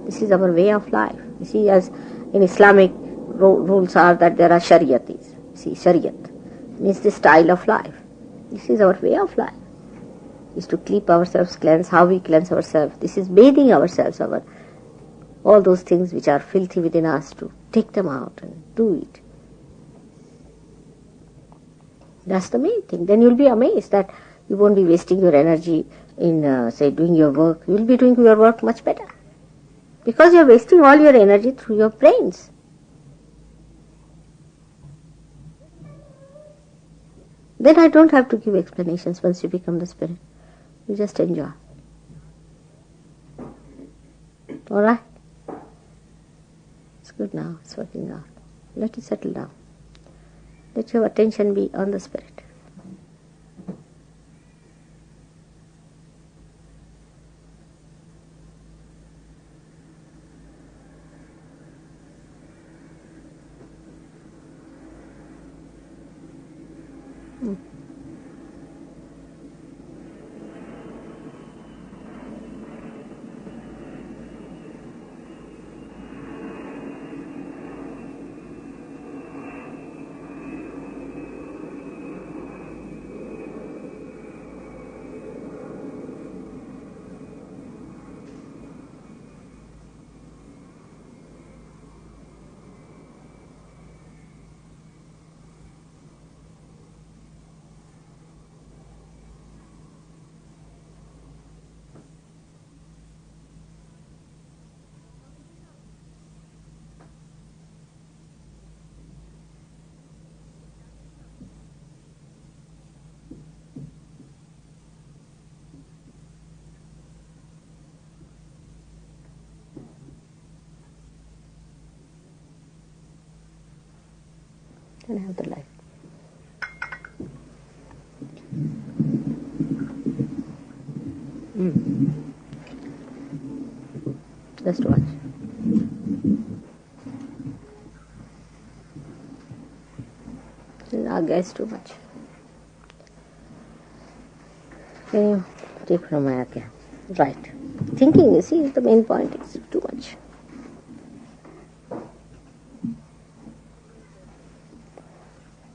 This is our way of life. You see, as in Islamic rules are that there are shariatis. See, shariat means the style of life. This is our way of life. Is to keep ourselves cleansed. How we cleanse ourselves. This is bathing ourselves, all those things which are filthy within us, to take them out and do it. That's the main thing. Then you'll be amazed that you won't be wasting your energy in, say, doing your work. You'll be doing your work much better. Because you're wasting all your energy through your brains. Then I don't have to give explanations once you become the spirit. You just enjoy. Alright? It's good now. It's working out. Let it settle down. Let your attention be on the spirit. Then have the light. Just watch. Our guys too much. Can you take from my again? Right. Thinking, you see, is the main point. It's too much.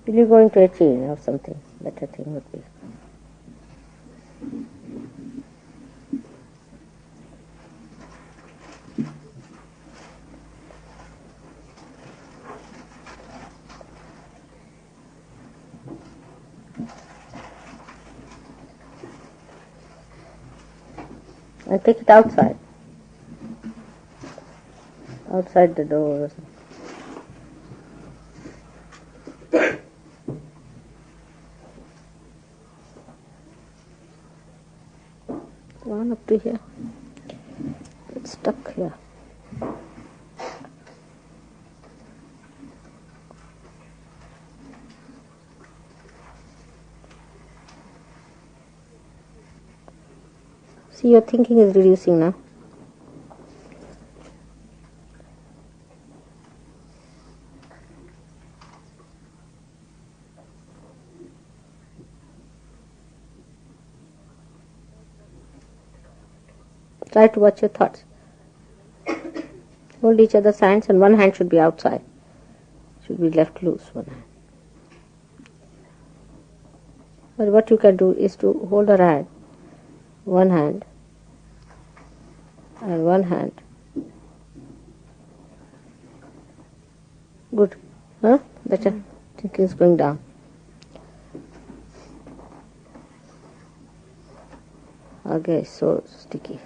Will you go into a chain or something? Better thing would be. And take it outside. Outside the door or something. on up to here. It's stuck here. See, your thinking is reducing now. Try to watch your thoughts. Hold each other's hands and one hand should be outside. Should be left loose, one hand. But what you can do is to hold her hand, one hand, and one hand. Good. Huh? Better. Thinking is going down. Okay, so sticky.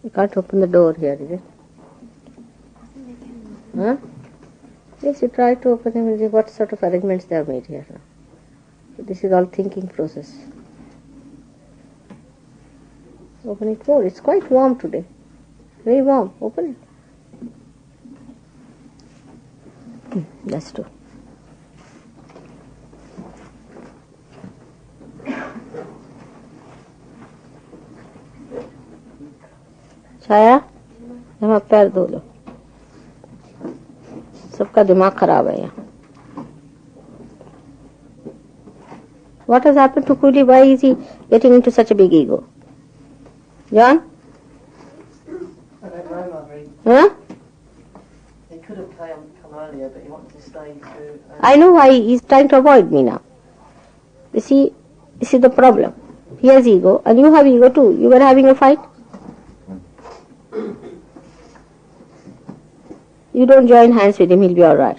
You can't open the door here, is it? Huh? Yes, you try to open them and see what sort of arrangements they have made here. So this is all thinking process. Open it more. It's quite warm today. Very warm. Open it. That's true. छाया यहाँ पैर धो लो सबका दिमाग खराब है यहाँ What has happened to Kuli? Why is he getting into such a big ego? John? I don't know, Mother. Huh? He could have come earlier, but he wanted to stay to... I know why he's trying to avoid me now. You see, this is the problem. He has ego and you have ego too. You were having a fight. You don't join hands with him, he'll be alright.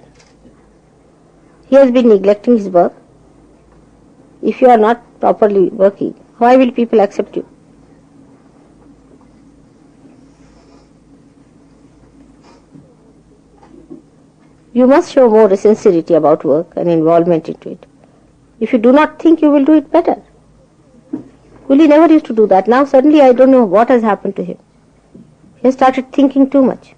He has been neglecting his work. If you are not properly working, why will people accept you? You must show more sincerity about work and involvement into it. If you do not think, you will do it better. Willie never used to do that. Now suddenly I don't know what has happened to him. He has started thinking too much.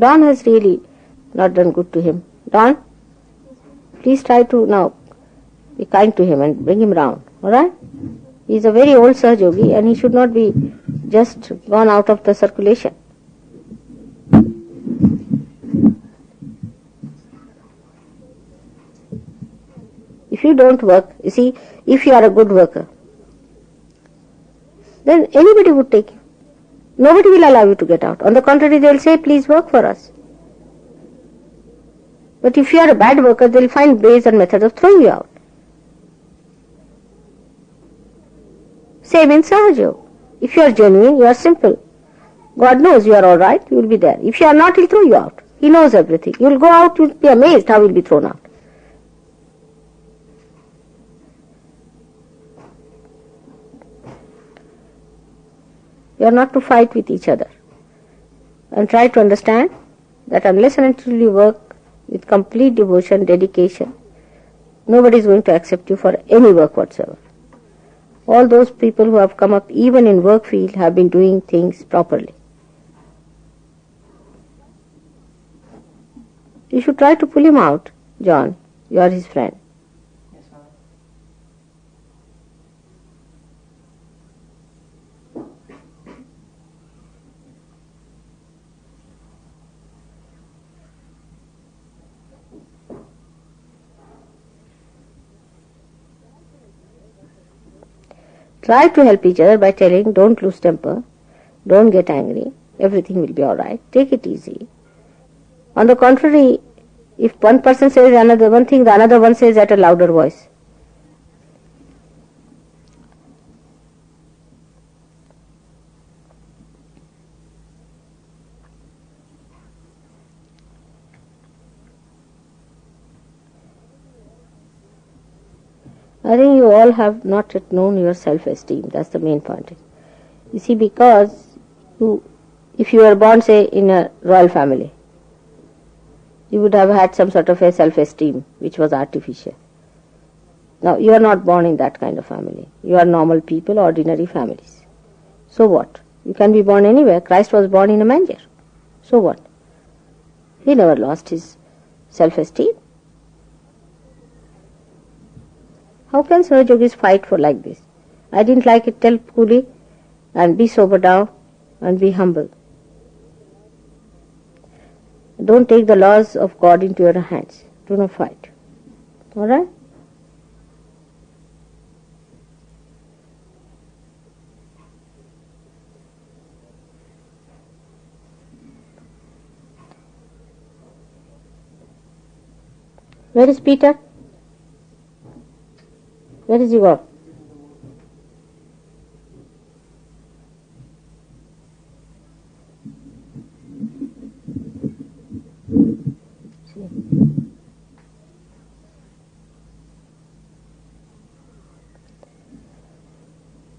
Don has really not done good to him. Don, please try to now be kind to him and bring him round. Alright? He is a very old Sahaja and he should not be just gone out of the circulation. If you don't work, you see, if you are a good worker, then anybody would take you. Nobody will allow you to get out. On the contrary, they will say, please work for us. But if you are a bad worker, they will find ways and methods of throwing you out. Same in Sahaja. If you are genuine, you are simple. God knows you are alright, you will be there. If you are not, he will throw you out. He knows everything. You will go out, you will be amazed how you will be thrown out. You are not to fight with each other. And try to understand that unless and until you work with complete devotion, dedication, nobody is going to accept you for any work whatsoever. All those people who have come up even in work field have been doing things properly. You should try to pull him out, John. You are his friend. Yes, Mother. Try to help each other by telling, don't lose temper, don't get angry, everything will be alright, take it easy. On the contrary, if one person says another one thing, the another one says at a louder voice. I think you all have not yet known your self-esteem. That's the main point. You see, because if you were born, say, in a royal family, you would have had some sort of a self-esteem which was artificial. Now, you are not born in that kind of family. You are normal people, ordinary families. So what? You can be born anywhere. Christ was born in a manger. So what? He never lost his self-esteem. How can Sahaja Yogis fight for like this? I didn't like it, tell coolly, and be sober down and be humble. Don't take the laws of God into your hands. Do not fight. Alright? Where is Peter? Where is he gone?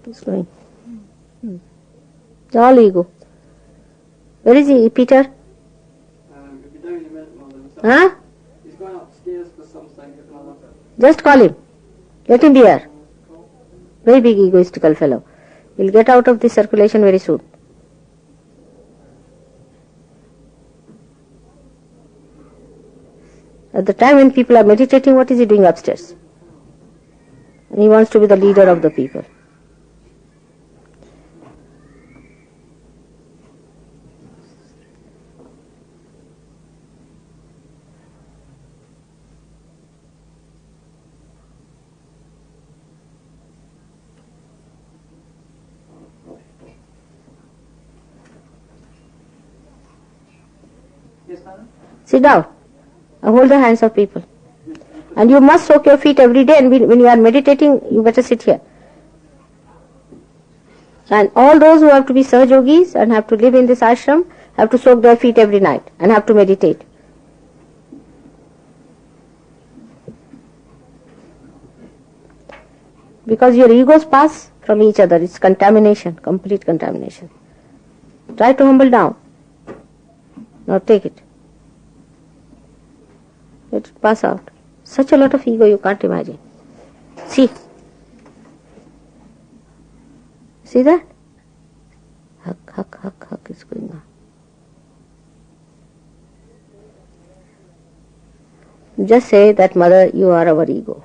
He's going. All ego. Where is he, Peter? If you don't in a minute, Mother. Huh? He's going upstairs for something. If I look at Just call him. Let him be here. Very big egoistical fellow. He'll get out of this circulation very soon. At the time when people are meditating, what is he doing upstairs? And he wants to be the leader of the people. Yes, Mother? Sit down and hold the hands of people. And you must soak your feet every day, and when you are meditating, you better sit here. And all those who have to be Sahaja Yogis and have to live in this ashram have to soak their feet every night and have to meditate. Because your egos pass from each other. It's contamination, complete contamination. Try to humble down. Now take it. Let it pass out. Such a lot of ego you can't imagine. See. See that? Huk is going on. Just say that, Mother, you are our ego.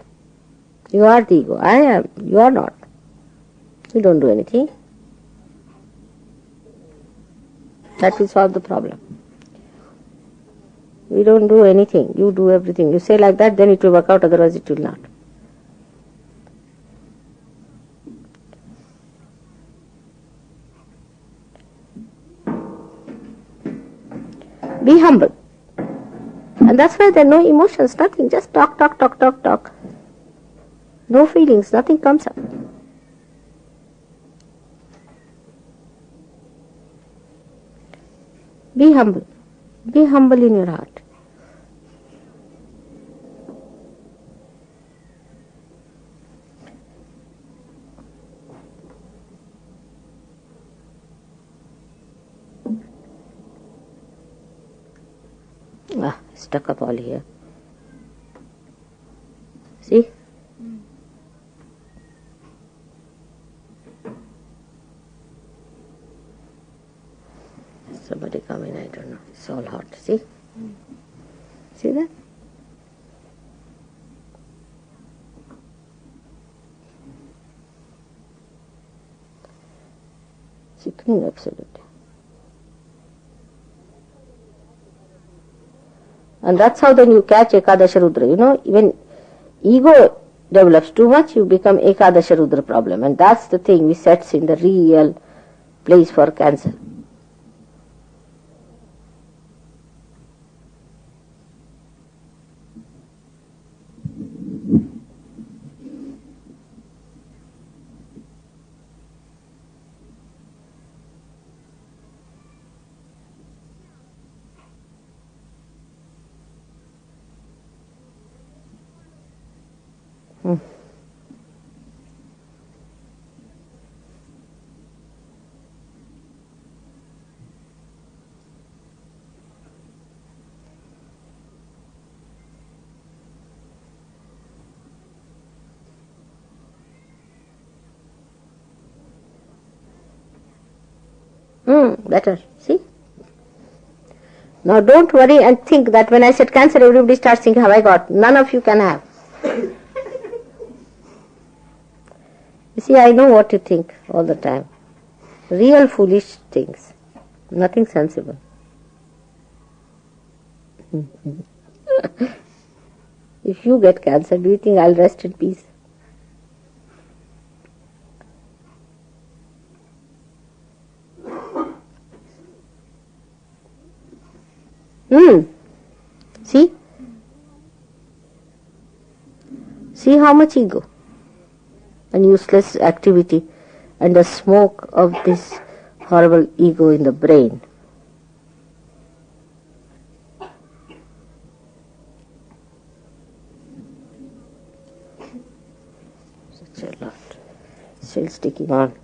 You are the ego. I am. You are not. You don't do anything. That will solve the problem. We don't do anything. You do everything. You say like that, then it will work out, otherwise it will not. Be humble. And that's why there are no emotions, nothing. Just talk. No feelings, nothing comes up. Be humble. Be humble in your heart. Stuck up all here. See? Somebody come in, I don't know. It's all hot. See? See that? Sickening, absolutely. And that's how then you catch Ekadasha Rudra. You know, when ego develops too much, you become Ekadasha Rudra problem. And that's the thing which sets in the real place for cancer. Better. See? Now don't worry and think that when I said cancer, everybody starts thinking, have I got? None of you can have. You see, I know what you think all the time. Real foolish things. Nothing sensible. If you get cancer, do you think I'll rest in peace? See? See how much ego and useless activity and the smoke of this horrible ego in the brain. Such a lot. Still sticking on.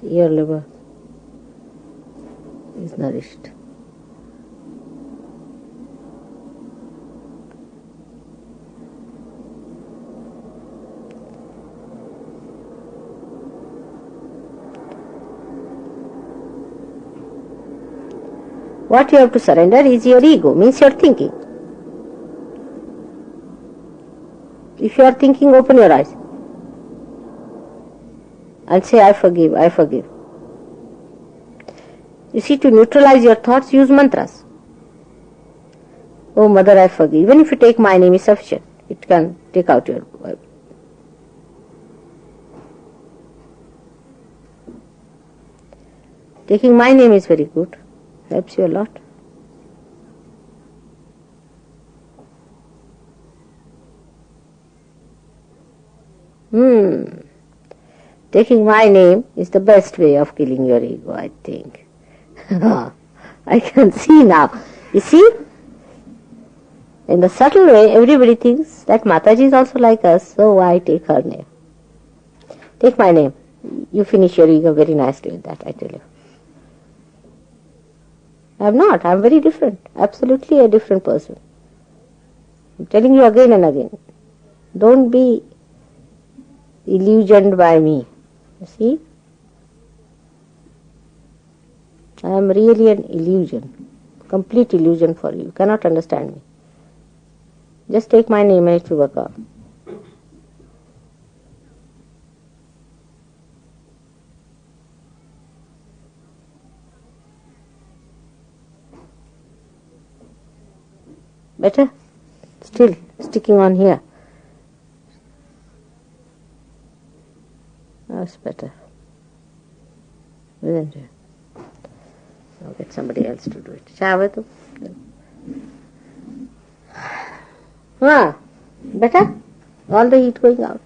Your liver is nourished. What you have to surrender is your ego, means your thinking. If you are thinking, open your eyes and say, I forgive, I forgive. You see, to neutralize your thoughts, use mantras. Oh Mother, I forgive. Even if you take my name is sufficient. It can take out your Bible. Taking my name is very good. Helps you a lot. Taking my name is the best way of killing your ego, I think. I can see now. You see? In the subtle way, everybody thinks that Mataji is also like us, so why take her name? Take my name. You finish your ego very nicely with that, I tell you. I am not. I am very different. Absolutely a different person. I am telling you again and again. Don't be illusioned by me. You see? I am really an illusion. Complete illusion for you. You cannot understand me. Just take my name and it will work out. Better? Still sticking on here. That's better. Isn't it? Now get somebody else to do it. Chave tu. Better? All the heat going out.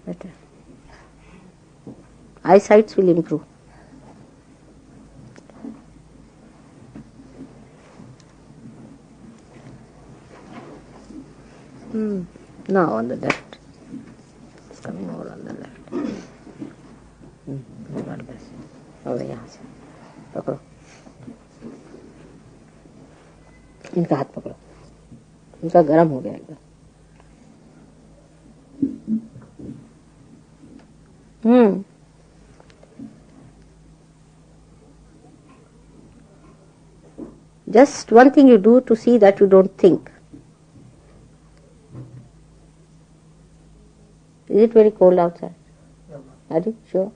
Better. Eyesights will improve. Now on the left. It's coming more on the left. God bless you. अब यहाँ से पकड़ो इनका हाथ पकड़ो इनका गर्म हो गया एकदम Just one thing you do to see that you don't think. Is it very cold outside? No. Are you sure?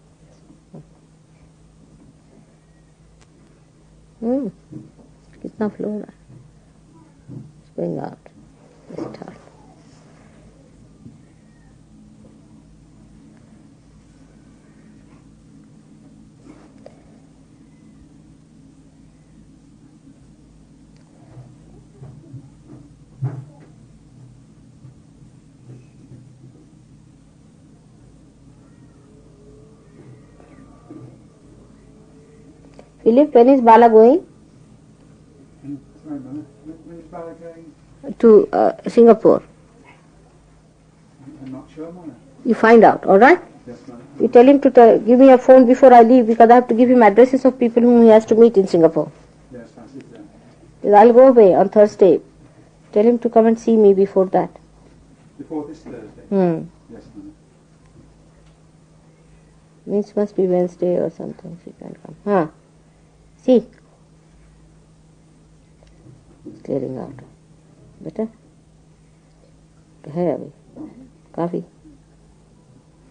कितना फ्लो हो रहा है It's going out. Just hard. Philip, when is Bala going? Sorry, Mother. When is Bala going? To Singapore. I'm not sure, Mother. You find out, alright? Yes, Mother. You tell him to give me a phone before I leave because I have to give him addresses of people whom he has to meet in Singapore. Yes, that's it then. Because I'll go away on Thursday. Tell him to come and see me before that. Before this Thursday? Hmm. Yes, Mother. Means must be Wednesday or something. She can come. Huh? See? It's clearing out. Better? है अभी काफी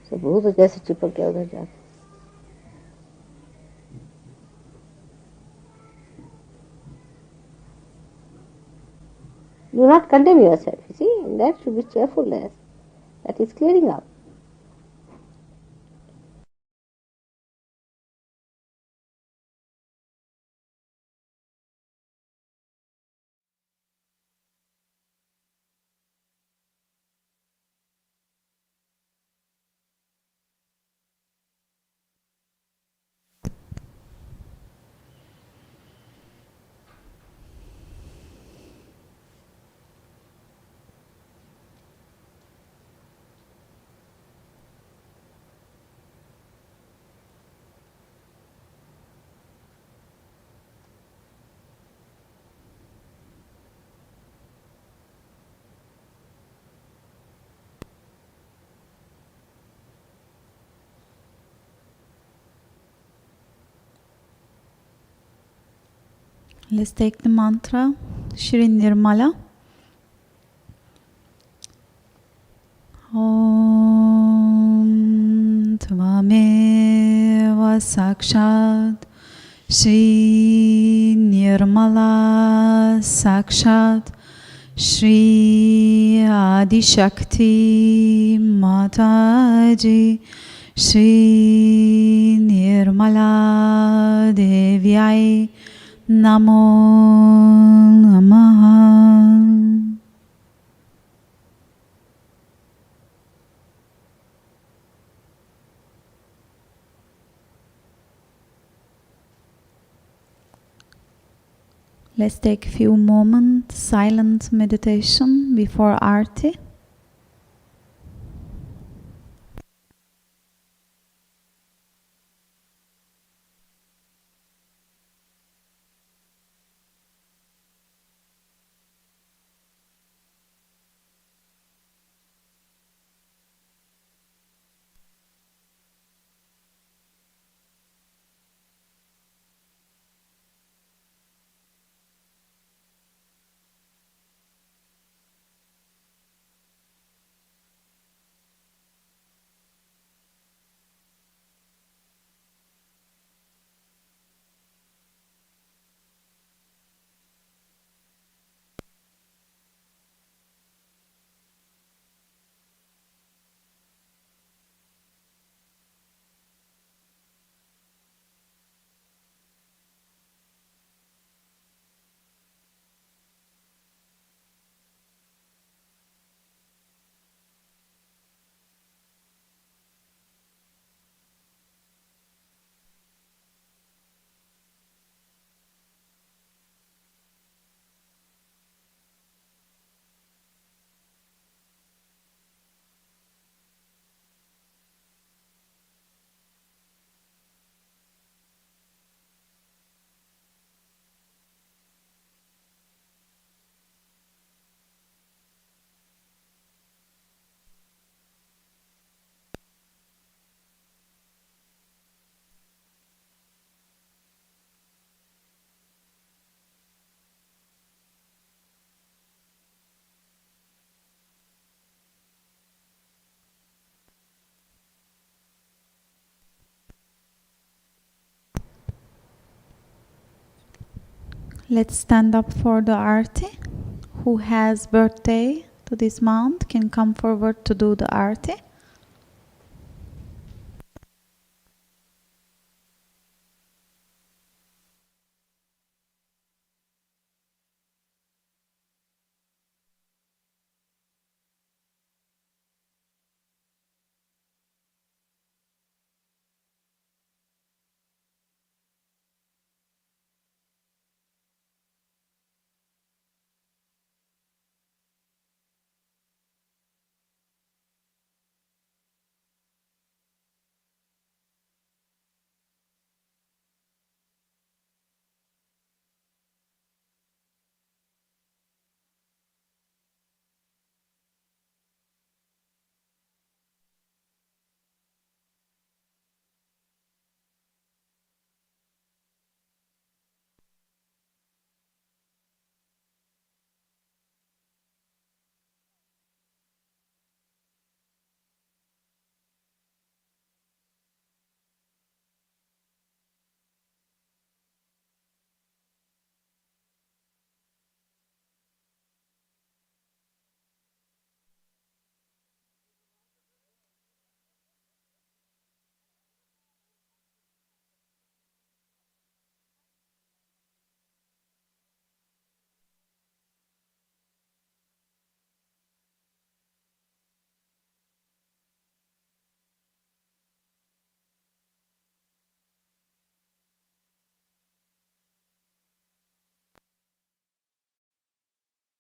सब बहुत जैसे चिपक गया उधर जाके Do not condemn yourself. You see, that should be cheerfulness. That is clearing up. Let's take the mantra Shri Nirmala. Om Tvameva Sakshat Shri Nirmala Sakshat Shri Adi Shakti Mataji Shri Nirmala Devyai Namo Namaha. Let's take a few moments silent meditation before Aarti. Let's stand up for the Aarti. Who has birthday to this month can come forward to do the Aarti.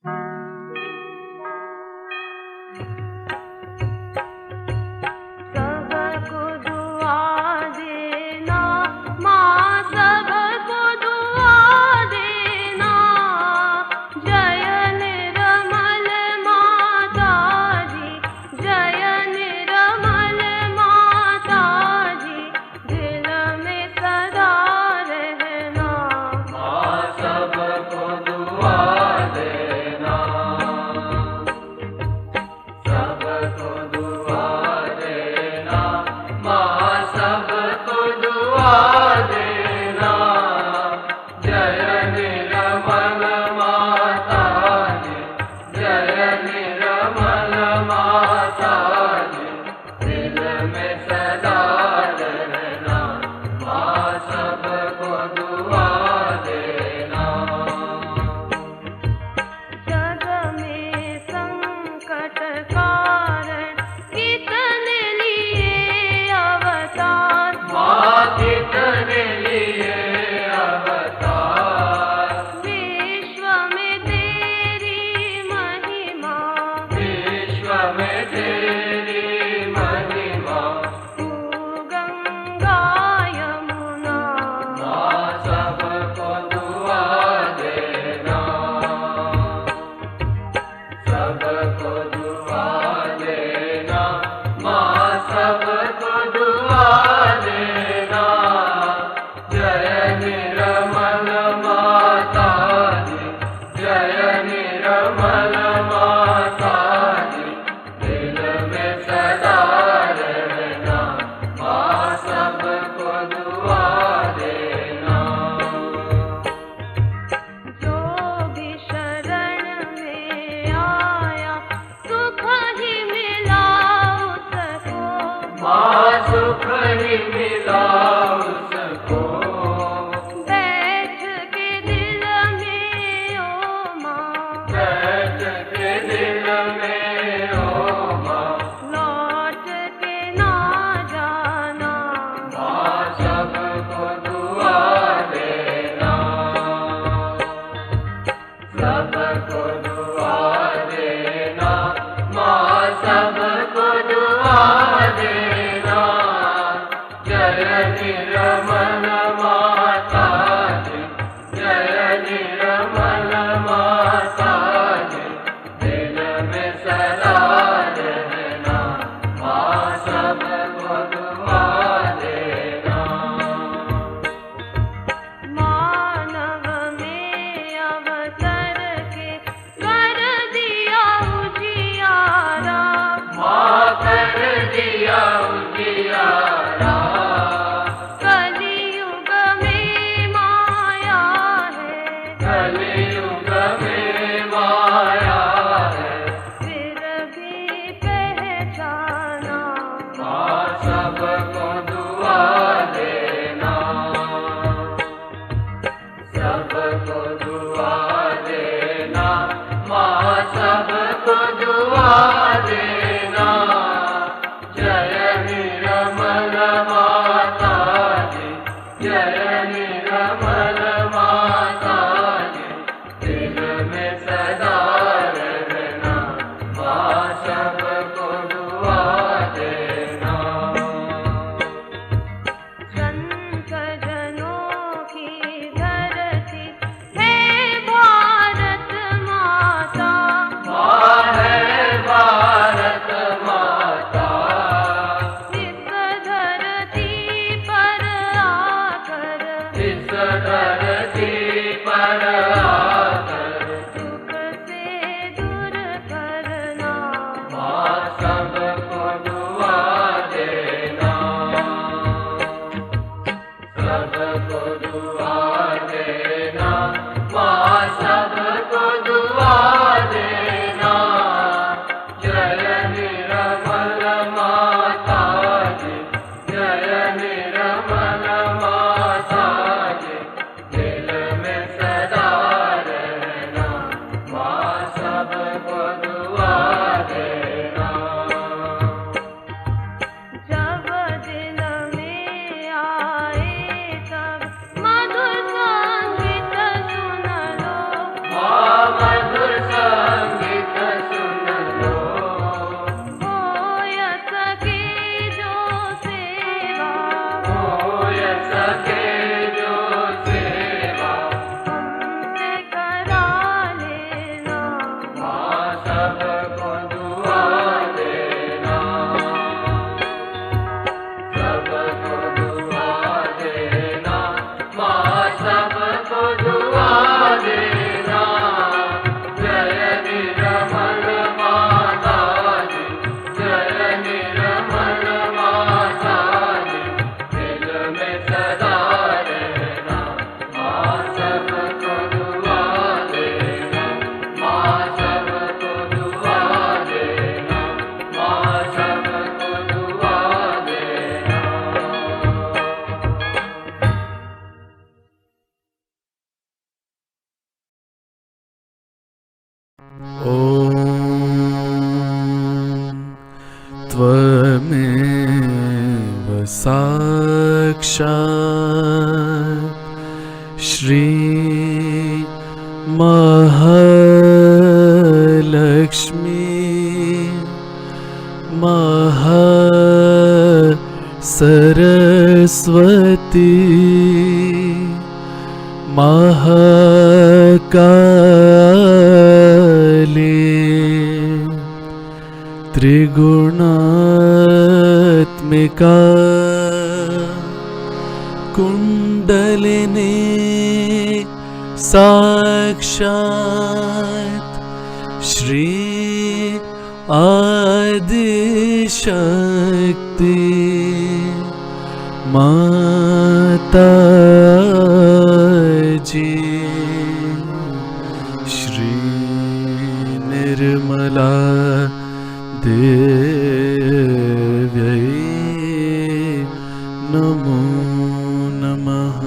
सबको दुआ देना माँ, सबको दुआ देना। जय निर्मल माता जी, जय निर्मल माता जी, दिल में सदा रहना। माँ सबको दुआ देना, सबको दुआ देना, माँ सबको दुआ देना। जय निर्मल माता जी, जय निर्मल माता जी, दिल में सदा रहना। माँ सबको दुआ देना। जग में संकट कारण कितने लिए अवतार। माँ कितने लिए अवतार, विश्व में तेरी महिमा, विश्व में तेरी महिमा। तू गंगा यमुना। माँ सबको दुआ देना, सबको दुआ देना, माँ सबको दुआ देना। जय निर्मल माता जी, जय निर्मल माता जी, दिल में सदा रहना। माँ सबको दुआ देना। जो भी शरण में आया सुख ही मिला उसको। माँ सुख ही मिला उसको, बैठ के दिल में ओ माँ, बैठ के दिल में ओ माँ। लौट के ना जाना। माँ सबको दुआ देना, सबको दुआ देना, माँ सबको दुआ देना। जय निर्मल माता जी, जय निर्मल माता जी, दिल में सदा रहना। माँ सबको दुआ देना। मानव में अवतर के कर दिया उजियारा। माँ कर दिया उजियारा, कलियुग में माया है, कलियुग में माया है। फिर भी पहचाना। माँ सबको दुआ देना, सबको दुआ देना, माँ सबको दुआ देना। जय निर्मल माता जी, जय निर्मल माता जी, दिल में सदा रहना। माँ सबको दुआ देना। संत जनों की धरती है भारत माता। माँ है भारत माता, इस धरती पर आकर, इस धरती पर आकर। दुख से दूर करना। माँ सबको दुआ देना, सबको दुआ देना, माँ सबको दुआ देना। जय निर्मल माता जी, जय निर्मल माता जी, दिल में सदा रहना। माँ सबको दुआ देना। जब दिल में आए तब मधुर संगीत सुन लो। माँ मधुर त्वमेव साक्षात् श्री महालक्ष्मी सरस्वती महाकाली त्रिगुणात्मिका कुंडलिनी साक्षात् श्री आदिशक्ति माता जी श्री निर्मला देव्यै नमो नमः।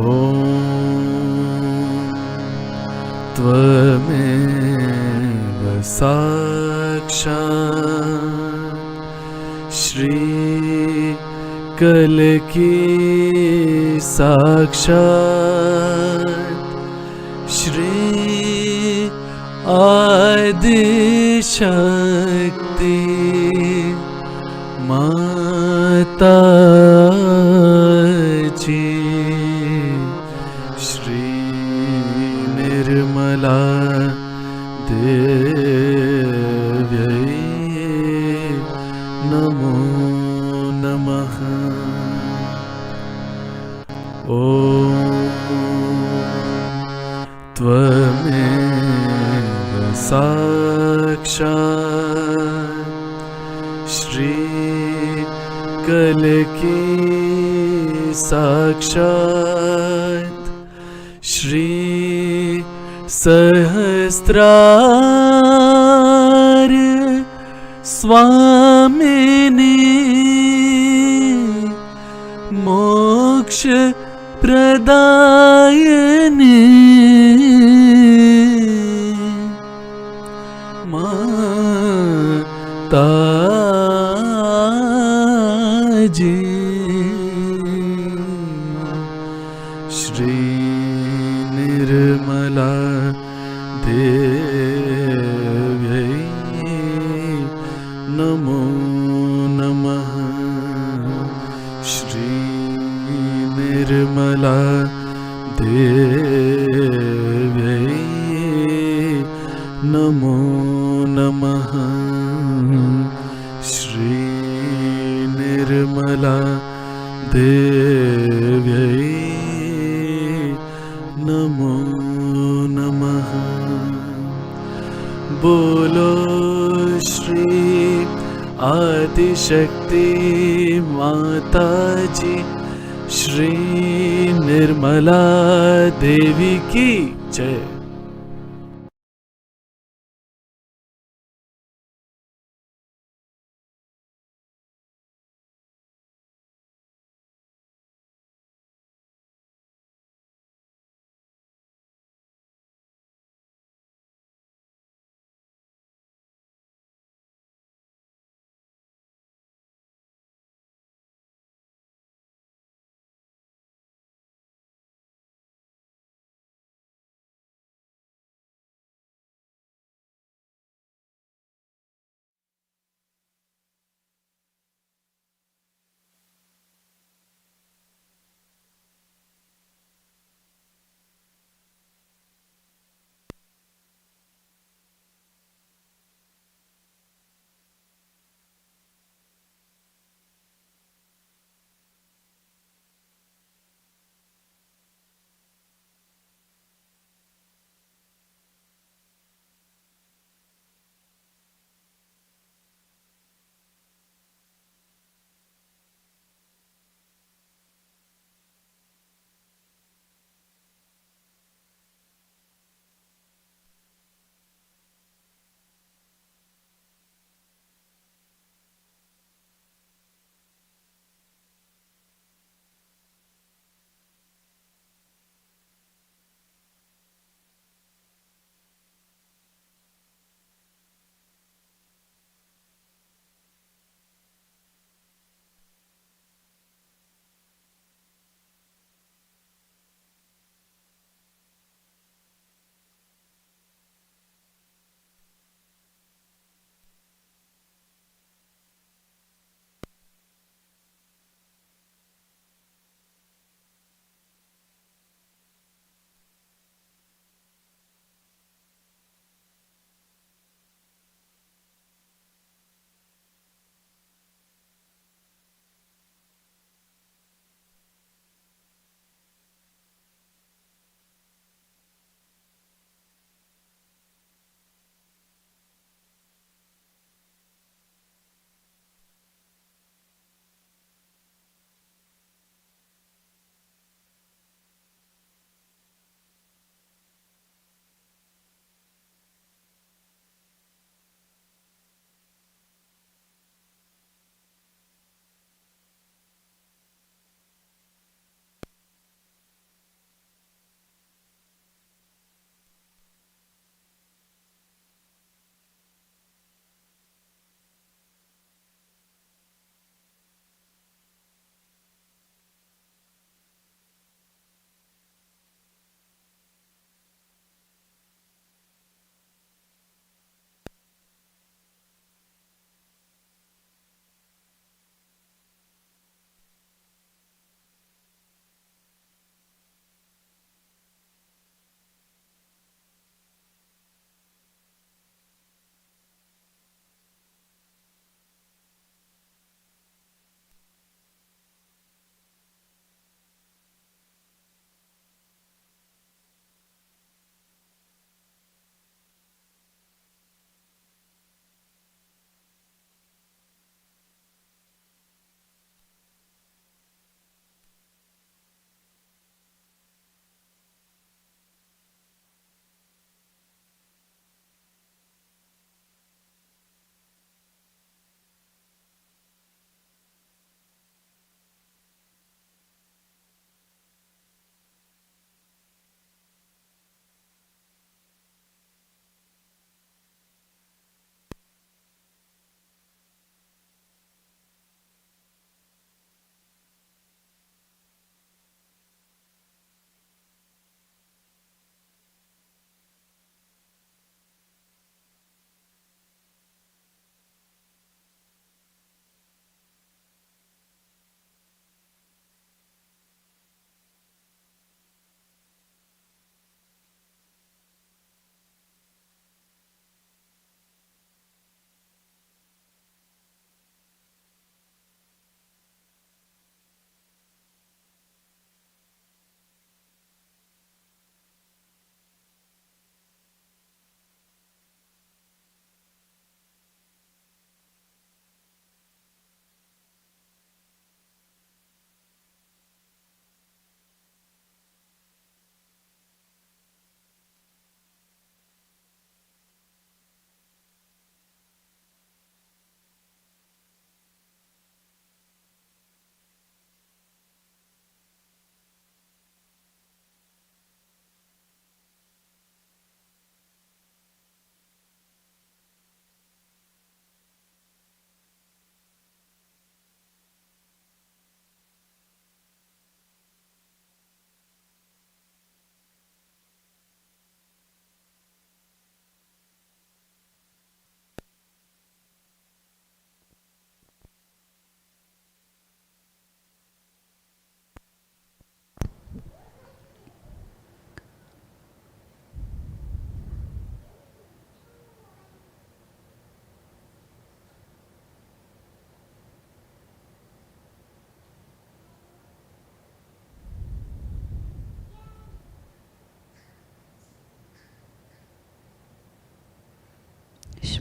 ॐ त्वमेव साक्षात् श्री कलकी साक्षात् श्री आदिशक्ति माता जी श्री निर्मला देव्यै नमो नमः। ॐ त्वमेव साक्षात् श्री कलकी साक्षात् श्री सहस्रार स्वामिनी मोक्ष प्रदायिनी माता जी श्री निर्मला देव्यै नमो नमः। श्री निर्मला देव्यै नमो नमः। श्री निर्मला देव्यै नमो नमः। बोलो श्री आदिशक्ति माता जी श्री निर्मला देवी की जय।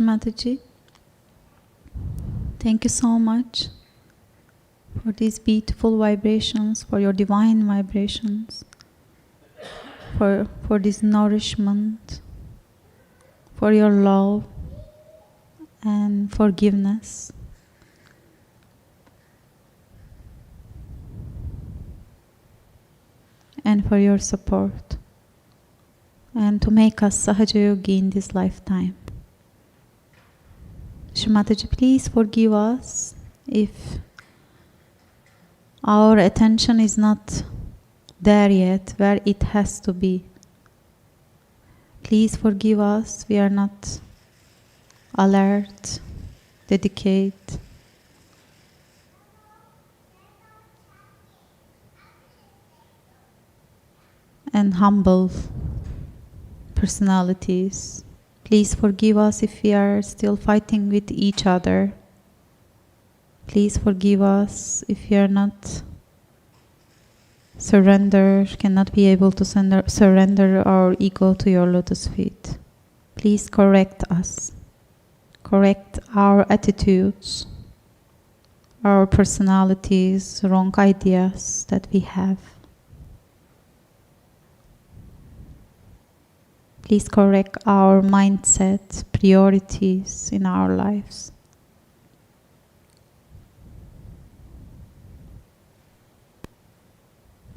Shrimataji, thank you so much for these beautiful vibrations, for your divine vibrations, for this nourishment, for your love and forgiveness. And for your support, and to make us Sahaja Yogi in this lifetime. Shrimataji, please forgive us if our attention is not there yet, where it has to be. Please forgive us, we are not alert, dedicate, and humble personalities. Please forgive us if we are still fighting with each other. Please forgive us if we are not cannot be able to surrender our ego to your lotus feet. Please correct us. Correct our attitudes, our personalities, wrong ideas that we have. Please correct our mindset, priorities in our lives.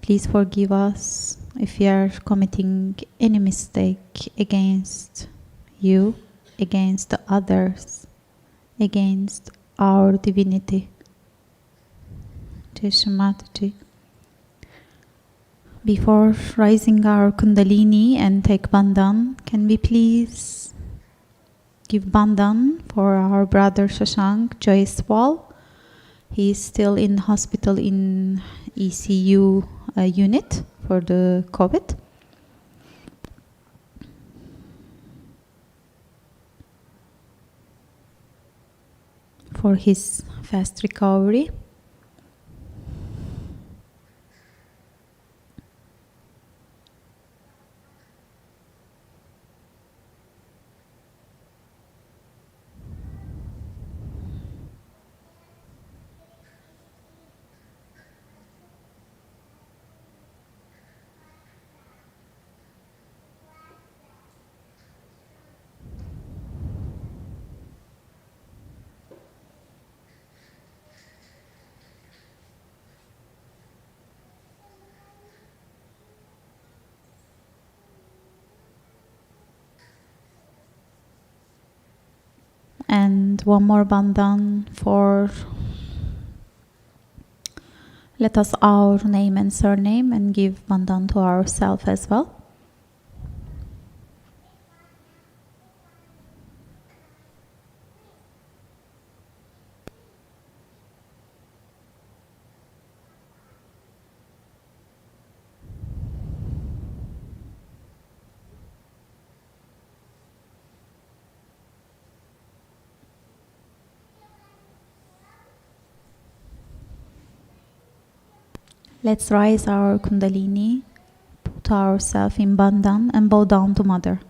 Please forgive us if we are committing any mistake against you, against the others, against our divinity. Jai Shri Mataji. Before rising our Kundalini and take Bandhan, can we please give Bandhan for our brother Shashank Jaiswal? He is still in hospital in ECU unit for the COVID. For his fast recovery. And one more bandhan for, let us our name and surname and give bandhan to ourselves as well. Let's rise our Kundalini, put ourselves in bandhan and bow down to Mother.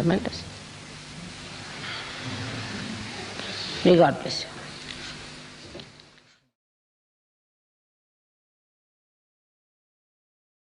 Tremendous. May God bless you.